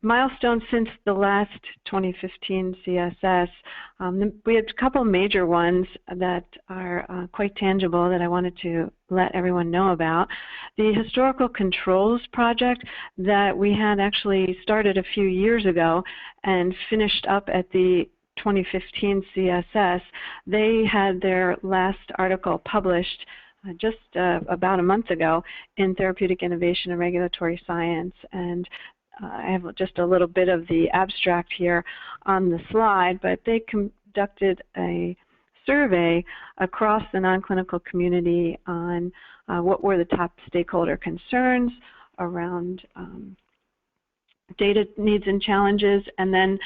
Milestones since the last 2015 CSS, we had a couple major ones that are quite tangible that I wanted to let everyone know about. The historical controls project that we had actually started a few years ago and finished up at the 2015 CSS, they had their last article published just about a month ago in Therapeutic Innovation and Regulatory Science, and I have just a little bit of the abstract here on the slide, but they conducted a survey across the non-clinical community on what were the top stakeholder concerns around data needs and challenges, and then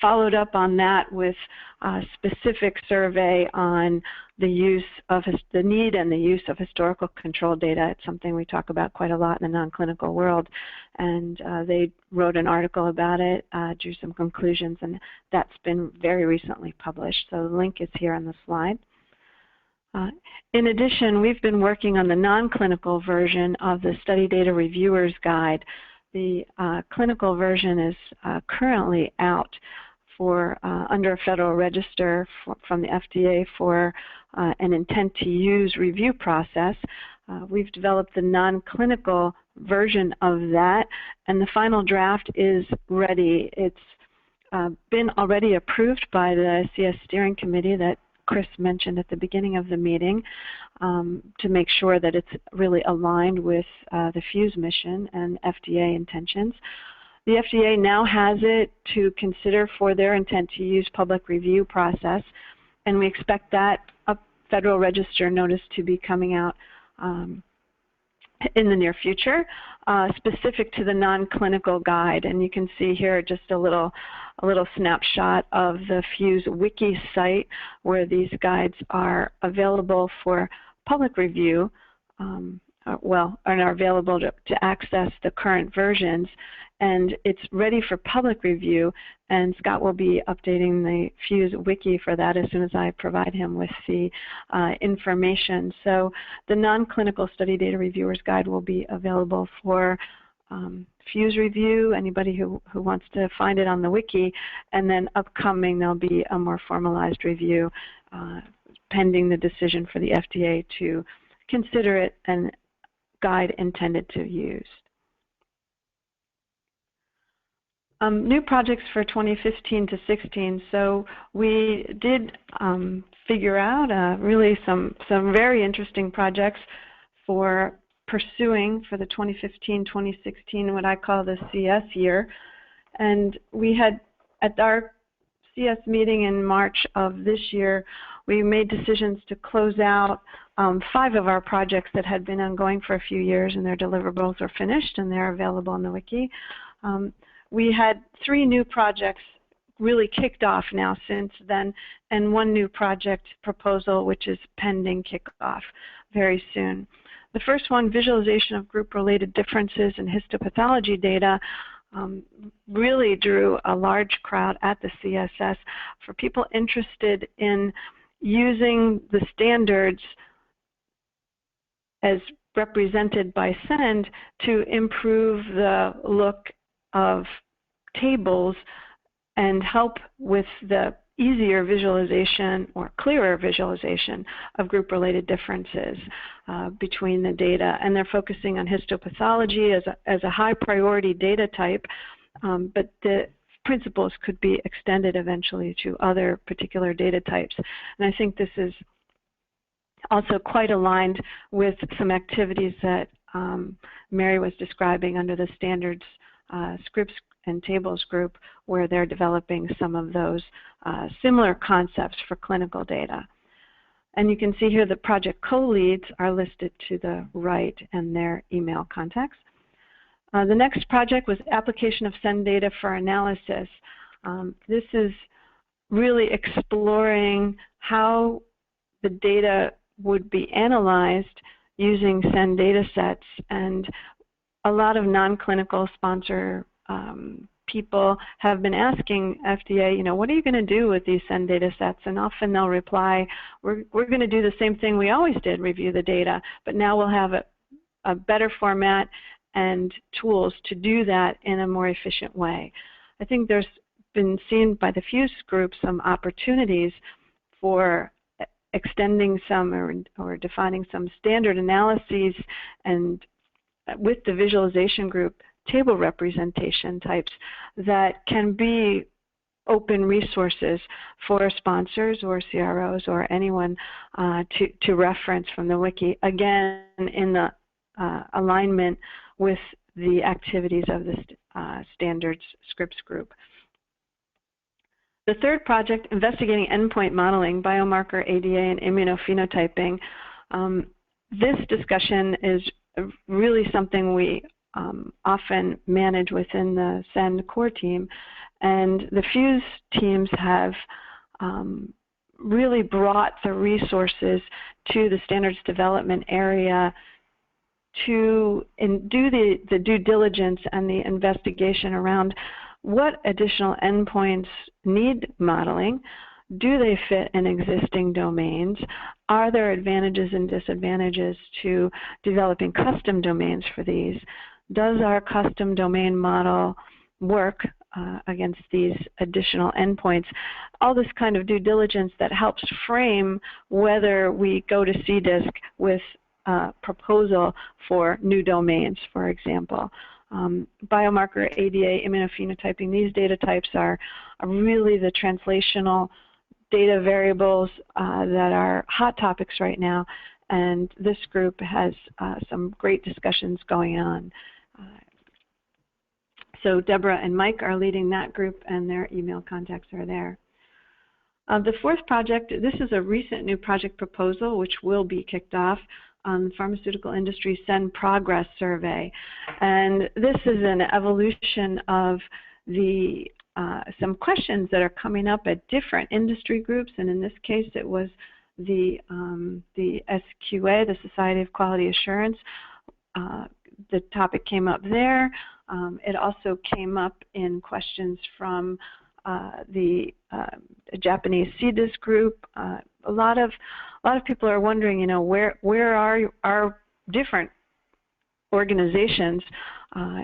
followed up on that with a specific survey on the use of the need and the use of historical control data. It's something we talk about quite a lot in the non-clinical world, and they wrote an article about it, drew some conclusions, and that's been very recently published. So the link is here on the slide. In addition, we've been working on the non-clinical version of the Study Data Reviewer's Guide. The clinical version is currently out for under a federal register from the FDA for an intent to use review process. We've developed the non-clinical version of that, and the final draft is ready. It's been already approved by the CS Steering Committee that Chris mentioned at the beginning of the meeting, to make sure that it's really aligned with the PhUSE mission and FDA intentions. The FDA now has it to consider for their intent to use public review process, and we expect that a Federal Register notice to be coming out in the near future, specific to the non-clinical guide. And you can see here just a little snapshot of the PhUSE wiki site where these guides are available for public review, and are available to access the current versions. And it's ready for public review, and Scott will be updating the PhUSE wiki for that as soon as I provide him with the information. So the non-clinical study data reviewers guide will be available for PhUSE review, anybody who wants to find it on the wiki, and then upcoming there'll be a more formalized review pending the decision for the FDA to consider it a guide intended to use. New projects for 2015 to 16. So we did figure out really some very interesting projects for pursuing for the 2015-2016, what I call the CS year. And we had, at our CS meeting in March of this year, we made decisions to close out 5 of our projects that had been ongoing for a few years, and their deliverables are finished and they're available on the wiki. We had 3 new projects really kicked off now since then, and 1 new project proposal which is pending kickoff very soon. The first one, visualization of group-related differences in histopathology data, really drew a large crowd at the CSS for people interested in using the standards as represented by SEND to improve the look of tables and help with the easier visualization or clearer visualization of group-related differences between the data. And they're focusing on histopathology as a high priority data type, but the principles could be extended eventually to other particular data types. And I think this is also quite aligned with some activities that Mary was describing under the standards scripts and tables group, where they're developing some of those similar concepts for clinical data. And you can see here the project co-leads are listed to the right and their email contacts. The next project was application of SEND data for analysis. This is really exploring how the data would be analyzed using SEND data sets, and a lot of non-clinical sponsor people have been asking FDA, what are you going to do with these SEND data sets? And often they'll reply, we're going to do the same thing we always did, review the data, but now we'll have a better format and tools to do that in a more efficient way. I think there's been seen by the PhUSE group some opportunities for extending some or defining some standard analyses, and with the visualization group, table representation types that can be open resources for sponsors or CROs or anyone to reference from the wiki, again in the alignment with the activities of the standards scripts group. The third project, investigating endpoint modeling, biomarker ADA, and immunophenotyping. This discussion is really something we often manage within the SEND core team, and the PhUSE teams have really brought the resources to the standards development area to do the due diligence and the investigation around what additional endpoints need modeling. Do they fit in existing domains? Are there advantages and disadvantages to developing custom domains for these? Does our custom domain model work against these additional endpoints? All this kind of due diligence that helps frame whether we go to CDISC with a proposal for new domains, for example. Biomarker, ADA, immunophenotyping, these data types are really the translational data variables that are hot topics right now, and this group has some great discussions going on. So Deborah and Mike are leading that group, and their email contacts are there. The fourth project, this is a recent new project proposal which will be kicked off on the Pharmaceutical Industry Send Progress Survey. And this is an evolution of the some questions that are coming up at different industry groups, and in this case it was the SQA, the Society of Quality Assurance. The topic came up there. It also came up in questions from the Japanese CDIS group. A lot of people are wondering, you know, where are our different organizations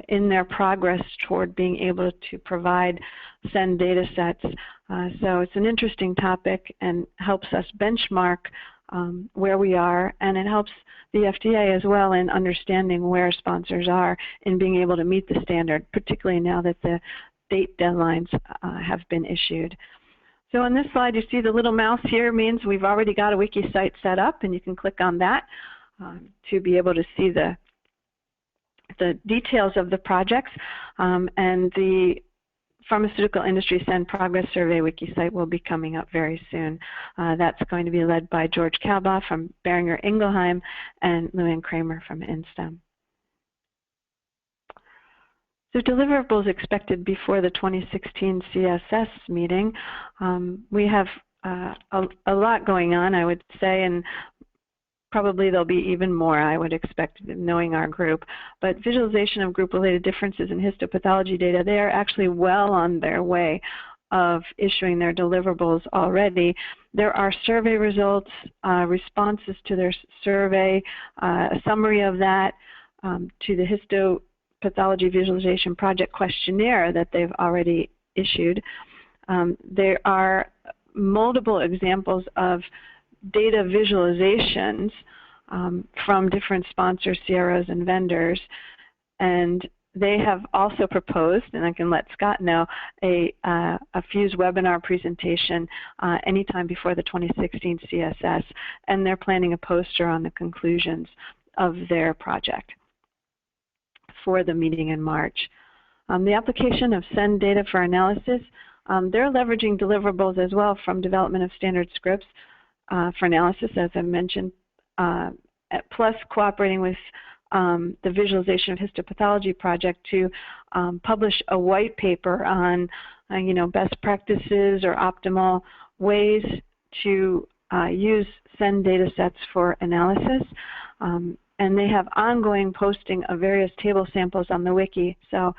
in their progress toward being able to provide SEND data sets. So it's an interesting topic and helps us benchmark where we are, and it helps the FDA as well in understanding where sponsors are in being able to meet the standard, particularly now that the date deadlines have been issued. So on this slide, you see the little mouse here means we've already got a wiki site set up, and you can click on that to be able to see the details of the projects, and the Pharmaceutical Industry Send Progress Survey wiki site will be coming up very soon. That's going to be led by George Kalbaugh from Boehringer Ingelheim and Luann Kramer from INSTEM. So deliverables expected before the 2016 CSS meeting. We have a lot going on, I would say, and probably there'll be even more, I would expect, knowing our group. But visualization of group-related differences in histopathology data, they are actually well on their way of issuing their deliverables already. There are survey results, responses to their survey, a summary of that, to the histopathology visualization project questionnaire that they've already issued. There are multiple examples of data visualizations from different sponsors, CROs, and vendors, and they have also proposed, and I can let Scott know, a PhUSE webinar presentation anytime before the 2016 CSS, and they're planning a poster on the conclusions of their project for the meeting in March. The application of SEND data for analysis, they're leveraging deliverables as well from development of standard scripts for analysis, as I mentioned, plus cooperating with the Visualization of Histopathology project to publish a white paper on best practices or optimal ways to use SEND data sets for analysis. And they have ongoing posting of various table samples on the wiki. So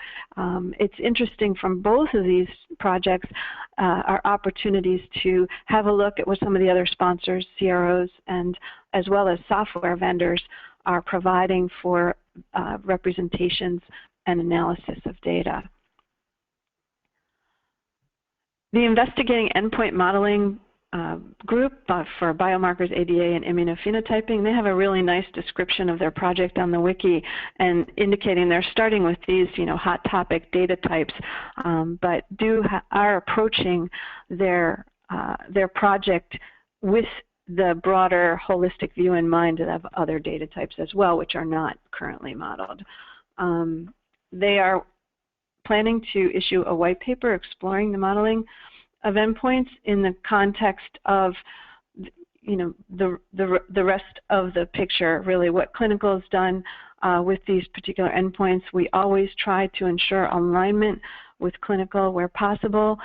it's interesting from both of these projects are opportunities to have a look at what some of the other sponsors, CROs, and as well as software vendors are providing for representations and analysis of data. The investigating endpoint modeling group for biomarkers, ADA, and immunophenotyping, they have a really nice description of their project on the wiki and indicating they're starting with these hot topic data types, but are approaching their project with the broader holistic view in mind of other data types as well, which are not currently modeled. They are planning to issue a white paper exploring the modeling of endpoints in the context of the rest of the picture, really what clinical has done with these particular endpoints. We always try to ensure alignment with clinical where possible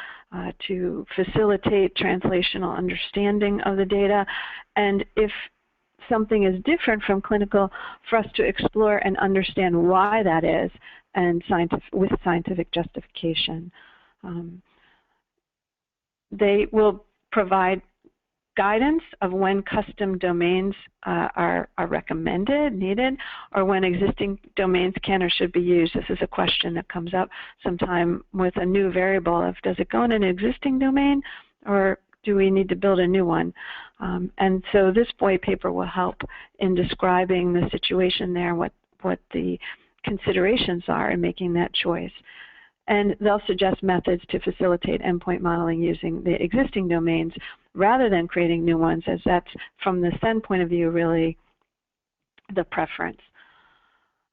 to facilitate translational understanding of the data, and if something is different from clinical, for us to explore and understand why that is, and with scientific justification. They will provide guidance of when custom domains are recommended, needed, or when existing domains can or should be used. This is a question that comes up sometime with a new variable of, does it go in an existing domain, or do we need to build a new one? And so this white paper will help in describing the situation there, what the considerations are in making that choice. And they'll suggest methods to facilitate endpoint modeling using the existing domains rather than creating new ones, as that's, from the SEND point of view, really the preference.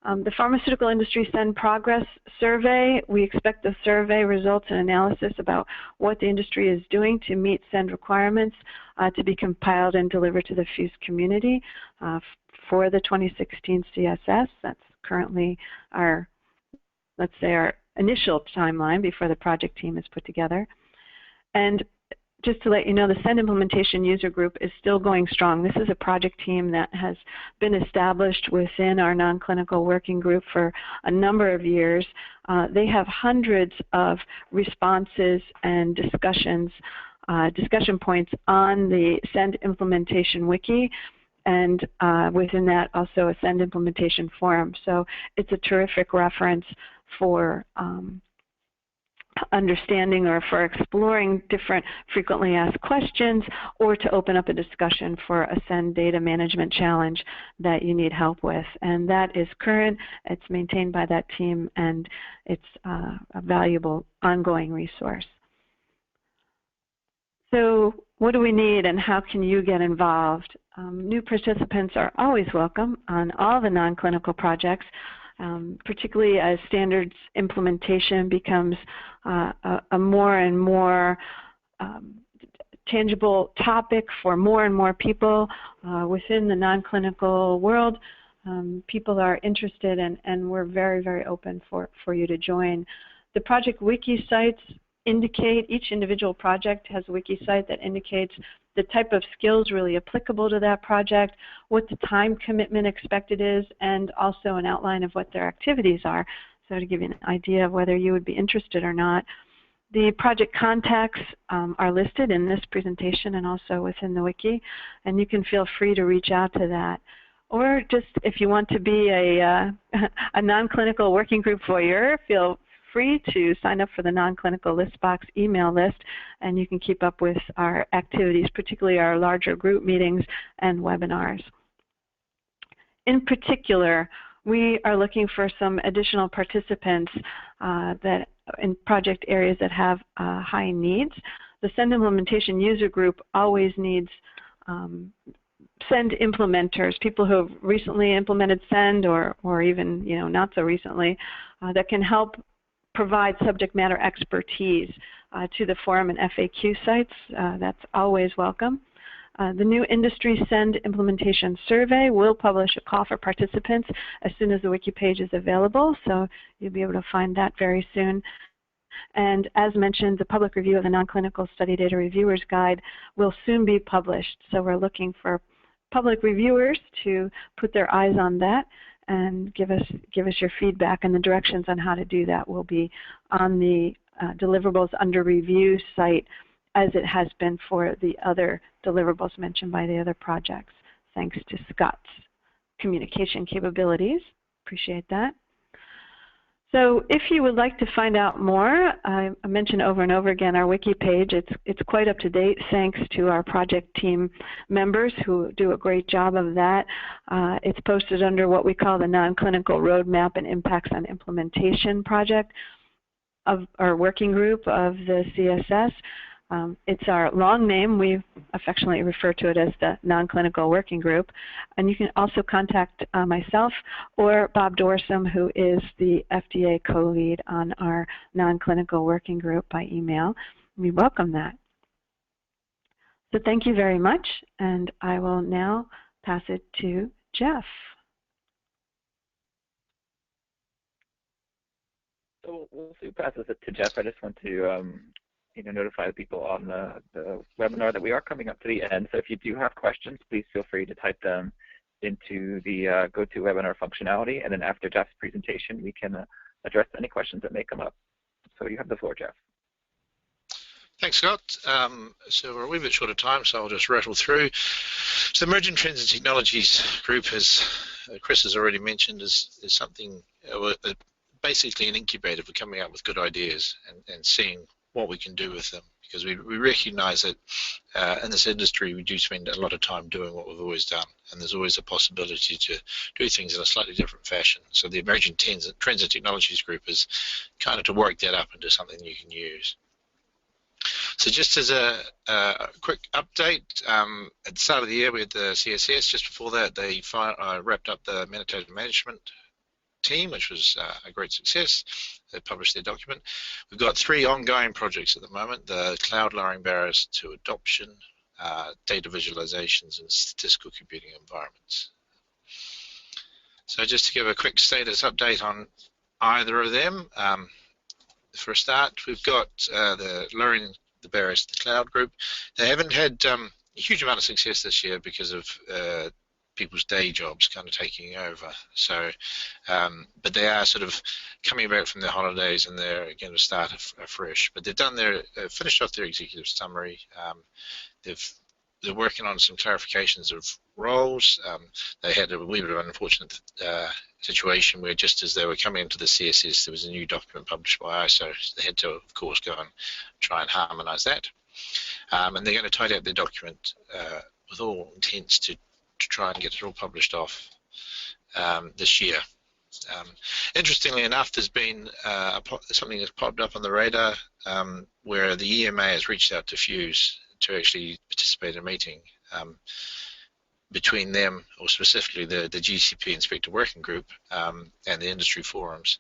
The Pharmaceutical Industry SEND Progress Survey, we expect the survey results and analysis about what the industry is doing to meet SEND requirements to be compiled and delivered to the PhUSE community for the 2016 CSS. That's currently our, let's say, our initial timeline before the project team is put together. And just to let you know, the SEND implementation user group is still going strong. This is a project team that has been established within our non-clinical working group for a number of years. They have hundreds of responses and discussion points on the SEND implementation wiki, and within that also a SEND implementation forum. So it's a terrific reference for understanding or for exploring different frequently asked questions, or to open up a discussion for a SEND data management challenge that you need help with. And that is current, it's maintained by that team, and it's a valuable ongoing resource. So what do we need and how can you get involved? New participants are always welcome on all the non-clinical projects. Particularly as standards implementation becomes a more and more tangible topic for more and more people within the non-clinical world. People are interested, and we're very, very open for you to join. The project wiki sites indicate, each individual project has a wiki site that indicates the type of skills really applicable to that project, what the time commitment expected is, and also an outline of what their activities are, so to give you an idea of whether you would be interested or not. The project contacts are listed in this presentation and also within the wiki, and you can feel free to reach out to that. Or just if you want to be a non-clinical working group voyeur, feel free to sign up for the non-clinical list box email list, and you can keep up with our activities, particularly our larger group meetings and webinars. In particular, we are looking for some additional participants that in project areas that have high needs. The SEND implementation user group always needs SEND implementers, people who have recently implemented SEND or even not so recently, that can help provide subject matter expertise to the forum and FAQ sites. That's always welcome. The new industry SEND implementation survey will publish a call for participants as soon as the wiki page is available, so you'll be able to find that very soon. And as mentioned, the public review of the non-clinical study data reviewers guide will soon be published, so we're looking for public reviewers to put their eyes on that and give us your feedback, and the directions on how to do that will be on the deliverables under review site, as it has been for the other deliverables mentioned by the other projects, thanks to Scott's communication capabilities. Appreciate that. So if you would like to find out more, I mentioned over and over again our wiki page. It's quite up to date thanks to our project team members who do a great job of that. It's posted under what we call the non-clinical roadmap and impacts on implementation project of our working group of the CSS. It's our long name. We affectionately refer to it as the non-clinical working group. And you can also contact myself or Bob Dorsum, who is the FDA co-lead on our non-clinical working group, by email. We welcome that. So thank you very much, and I will now pass it to Jeff. So we'll see who passes it to Jeff. I just want to notify the people on the webinar that we are coming up to the end. So if you do have questions, please feel free to type them into the GoToWebinar functionality, and then after Jeff's presentation, we can address any questions that may come up. So you have the floor, Jeff. Thanks, Scott. So we're a wee bit short of time, so I'll just rattle through. So the Emerging Trends and Technologies group, as Chris has already mentioned, is something, basically an incubator for coming up with good ideas and seeing what we can do with them. because we recognize that in this industry we do spend a lot of time doing what we've always done, and there's always a possibility to do things in a slightly different fashion. So the Emerging Trends and Technologies group is kind of to work that up into something you can use. So just as a quick update, at the start of the year we had the CSS. Just before that, they wrapped up the metadata management team, which was a great success. They published their document. We've got 3 ongoing projects at the moment: the cloud lowering barriers to adoption, data visualizations, and statistical computing environments. So just to give a quick status update on either of them. For a start, we've got the lowering the barriers to the cloud group. They haven't had a huge amount of success this year because of people's day jobs kind of taking over. So, but they are sort of coming back from their holidays and they're going to start afresh. But they've done their finished off their executive summary. They're working on some clarifications of roles. They had a wee bit of an unfortunate situation where just as they were coming into the CSS, there was a new document published by ISO. So they had to, of course, go and try and harmonize that. And they're going to tidy up their document with all intents to try and get it all published off this year. Interestingly enough, there's been something that's popped up on the radar where the EMA has reached out to PhUSE to actually participate in a meeting between them, or specifically the GCP Inspector Working Group and the industry forums.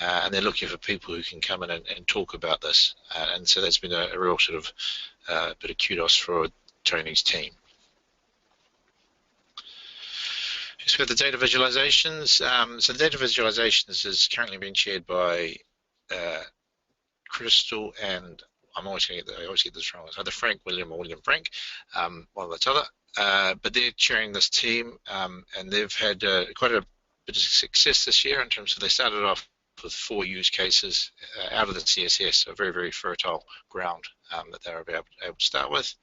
And they're looking for people who can come in and talk about this. And so that's been a real sort of bit of kudos for Tony's team. So the data visualizations. So the data visualizations is currently being chaired by Crystal and I always get this wrong. It's either Frank William or William Frank, one or the other. But they're chairing this team, and they've had quite a bit of success this year in terms of they started off with 4 use cases out of the CSS, so very, very fertile ground that they were able to start with.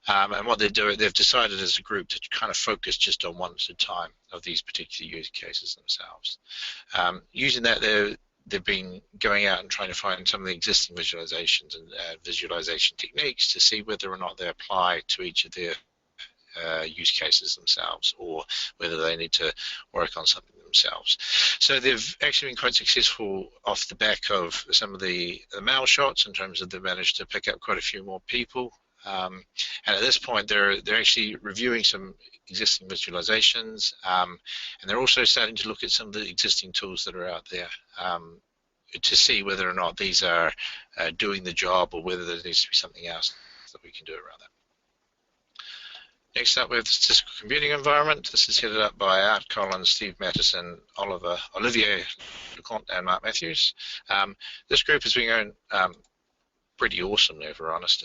And what they're doing, they've decided as a group to kind of focus just on one at a time of these particular use cases themselves. Using that, they've been going out and trying to find some of the existing visualizations and visualization techniques to see whether or not they apply to each of their use cases themselves, or whether they need to work on something themselves. So they've actually been quite successful off the back of some of the mail shots in terms of they've managed to pick up quite a few more people. And at this point, they're actually reviewing some existing visualizations, and they're also starting to look at some of the existing tools that are out there to see whether or not these are doing the job, or whether there needs to be something else that we can do around that. Next up, we have the statistical computing environment. This is headed up by Art Collins, Steve Mattison, Olivier Leconte, and Mark Matthews. This group has been going pretty awesomely, if we're honest.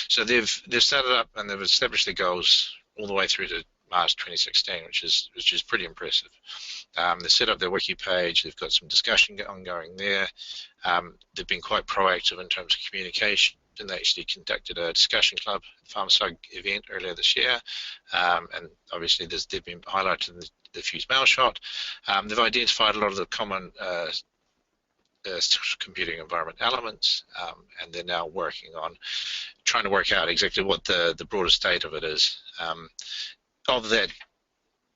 So they've started up and they've established their goals all the way through to March 2016, which is pretty impressive. They set up their wiki page. They've got some discussion ongoing there. They've been quite proactive in terms of communication. And they actually conducted a discussion club PharmaSug event earlier this year, and obviously they've been highlighted in the PhUSE mail shot. They've identified a lot of the common computing environment elements, and they're now working on trying to work out exactly what the broader state of it is. Of that,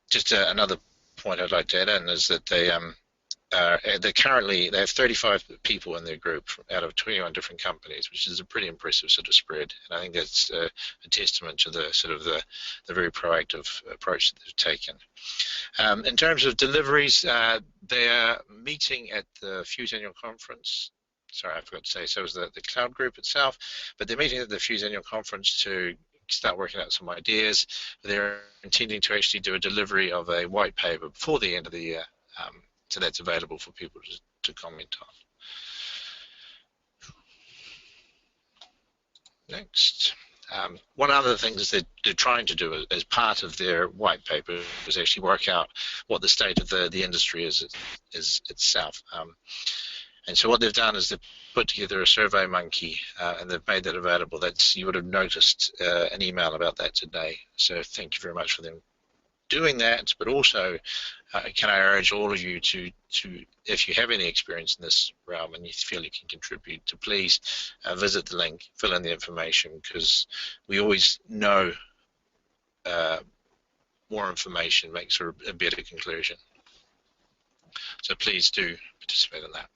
just another point I'd like to add in is that they have 35 people in their group out of 21 different companies, which is a pretty impressive sort of spread. And I think that's a testament to the sort of the very proactive approach that they've taken. In terms of deliveries, they are meeting at the PhUSE annual conference. Sorry, I forgot to say, so is the cloud group itself, but they're meeting at the PhUSE annual conference to start working out some ideas. They're intending to actually do a delivery of a white paper before the end of the year. So that's available for people to comment on. Next. One other thing that they're trying to do as part of their white paper is actually work out what the state of the industry is itself. And so what they've done is they've put together a survey monkey, and they've made that available. You would have noticed an email about that today. So thank you very much for them doing that, but also can I urge all of you to, if you have any experience in this realm and you feel you can contribute, to please visit the link, fill in the information, because we always know more information makes for a better conclusion. So please do participate in that.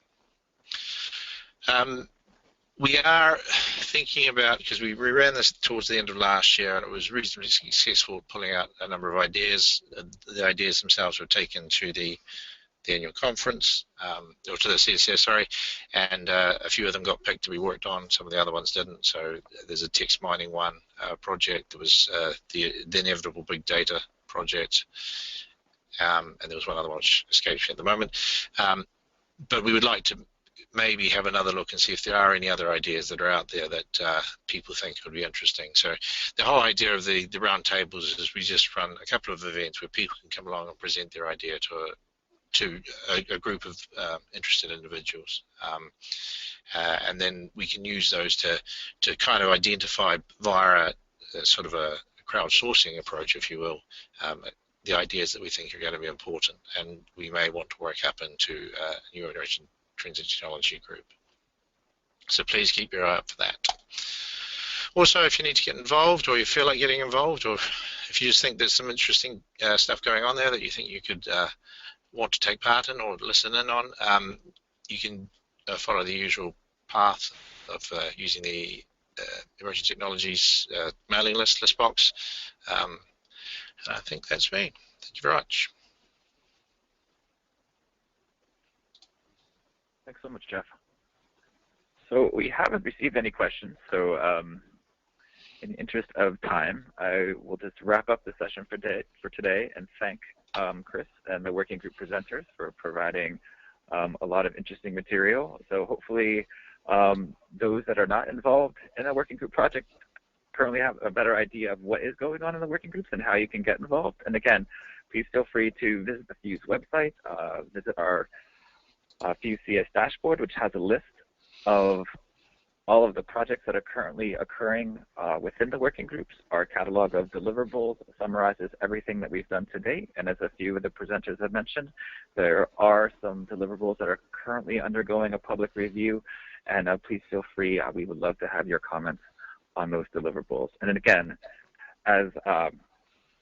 We are thinking about, because we ran this towards the end of last year and it was reasonably successful pulling out a number of ideas. The ideas themselves were taken to the annual conference, or to the CSS, sorry, and a few of them got picked to be worked on, some of the other ones didn't. So there's a text mining one project, there was the inevitable big data project, and there was one other one which escapes me at the moment. But we would like to maybe have another look and see if there are any other ideas that are out there that people think would be interesting. So the whole idea of the round tables is we just run a couple of events where people can come along and present their idea to a group of interested individuals. And then we can use those to kind of identify via sort of a crowdsourcing approach, if you will, the ideas that we think are going to be important, and we may want to work up into a new generation transition technology group. So please keep your eye out for that. Also, if you need to get involved, or you feel like getting involved, or if you just think there's some interesting stuff going on there that you think you could want to take part in or listen in on, you can follow the usual path of using the Emerging Technologies mailing list box. And I think that's me. Thank you very much. Thanks so much, Jeff. So we haven't received any questions, so in the interest of time, I will just wrap up the session for today and thank Chris and the working group presenters for providing a lot of interesting material. So hopefully those that are not involved in a working group project currently have a better idea of what is going on in the working groups and how you can get involved. And again, please feel free to visit the PhUSE website, visit our PhUSE dashboard, which has a list of all of the projects that are currently occurring within the working groups. Our catalog of deliverables summarizes everything that we've done to date, and as a few of the presenters have mentioned, there are some deliverables that are currently undergoing a public review, and please feel free, we would love to have your comments on those deliverables. And then again, as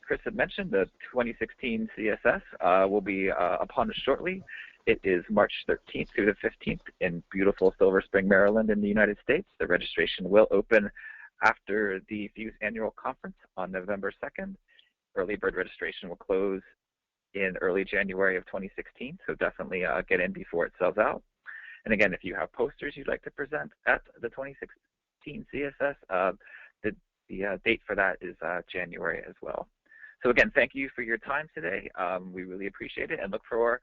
Chris had mentioned, the 2016 CSS will be upon us shortly. It is March 13th through the 15th in beautiful Silver Spring, Maryland in the United States. The registration will open after the PhUSE annual conference on November 2nd. Early bird registration will close in early January of 2016, so definitely get in before it sells out. And again, if you have posters you'd like to present at the 2016 CSS, the date for that is January as well. So again, thank you for your time today. We really appreciate it and look for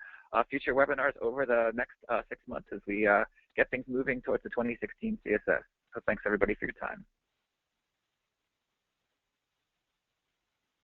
future webinars over the next 6 months as we get things moving towards the 2016 CSS. So thanks everybody for your time.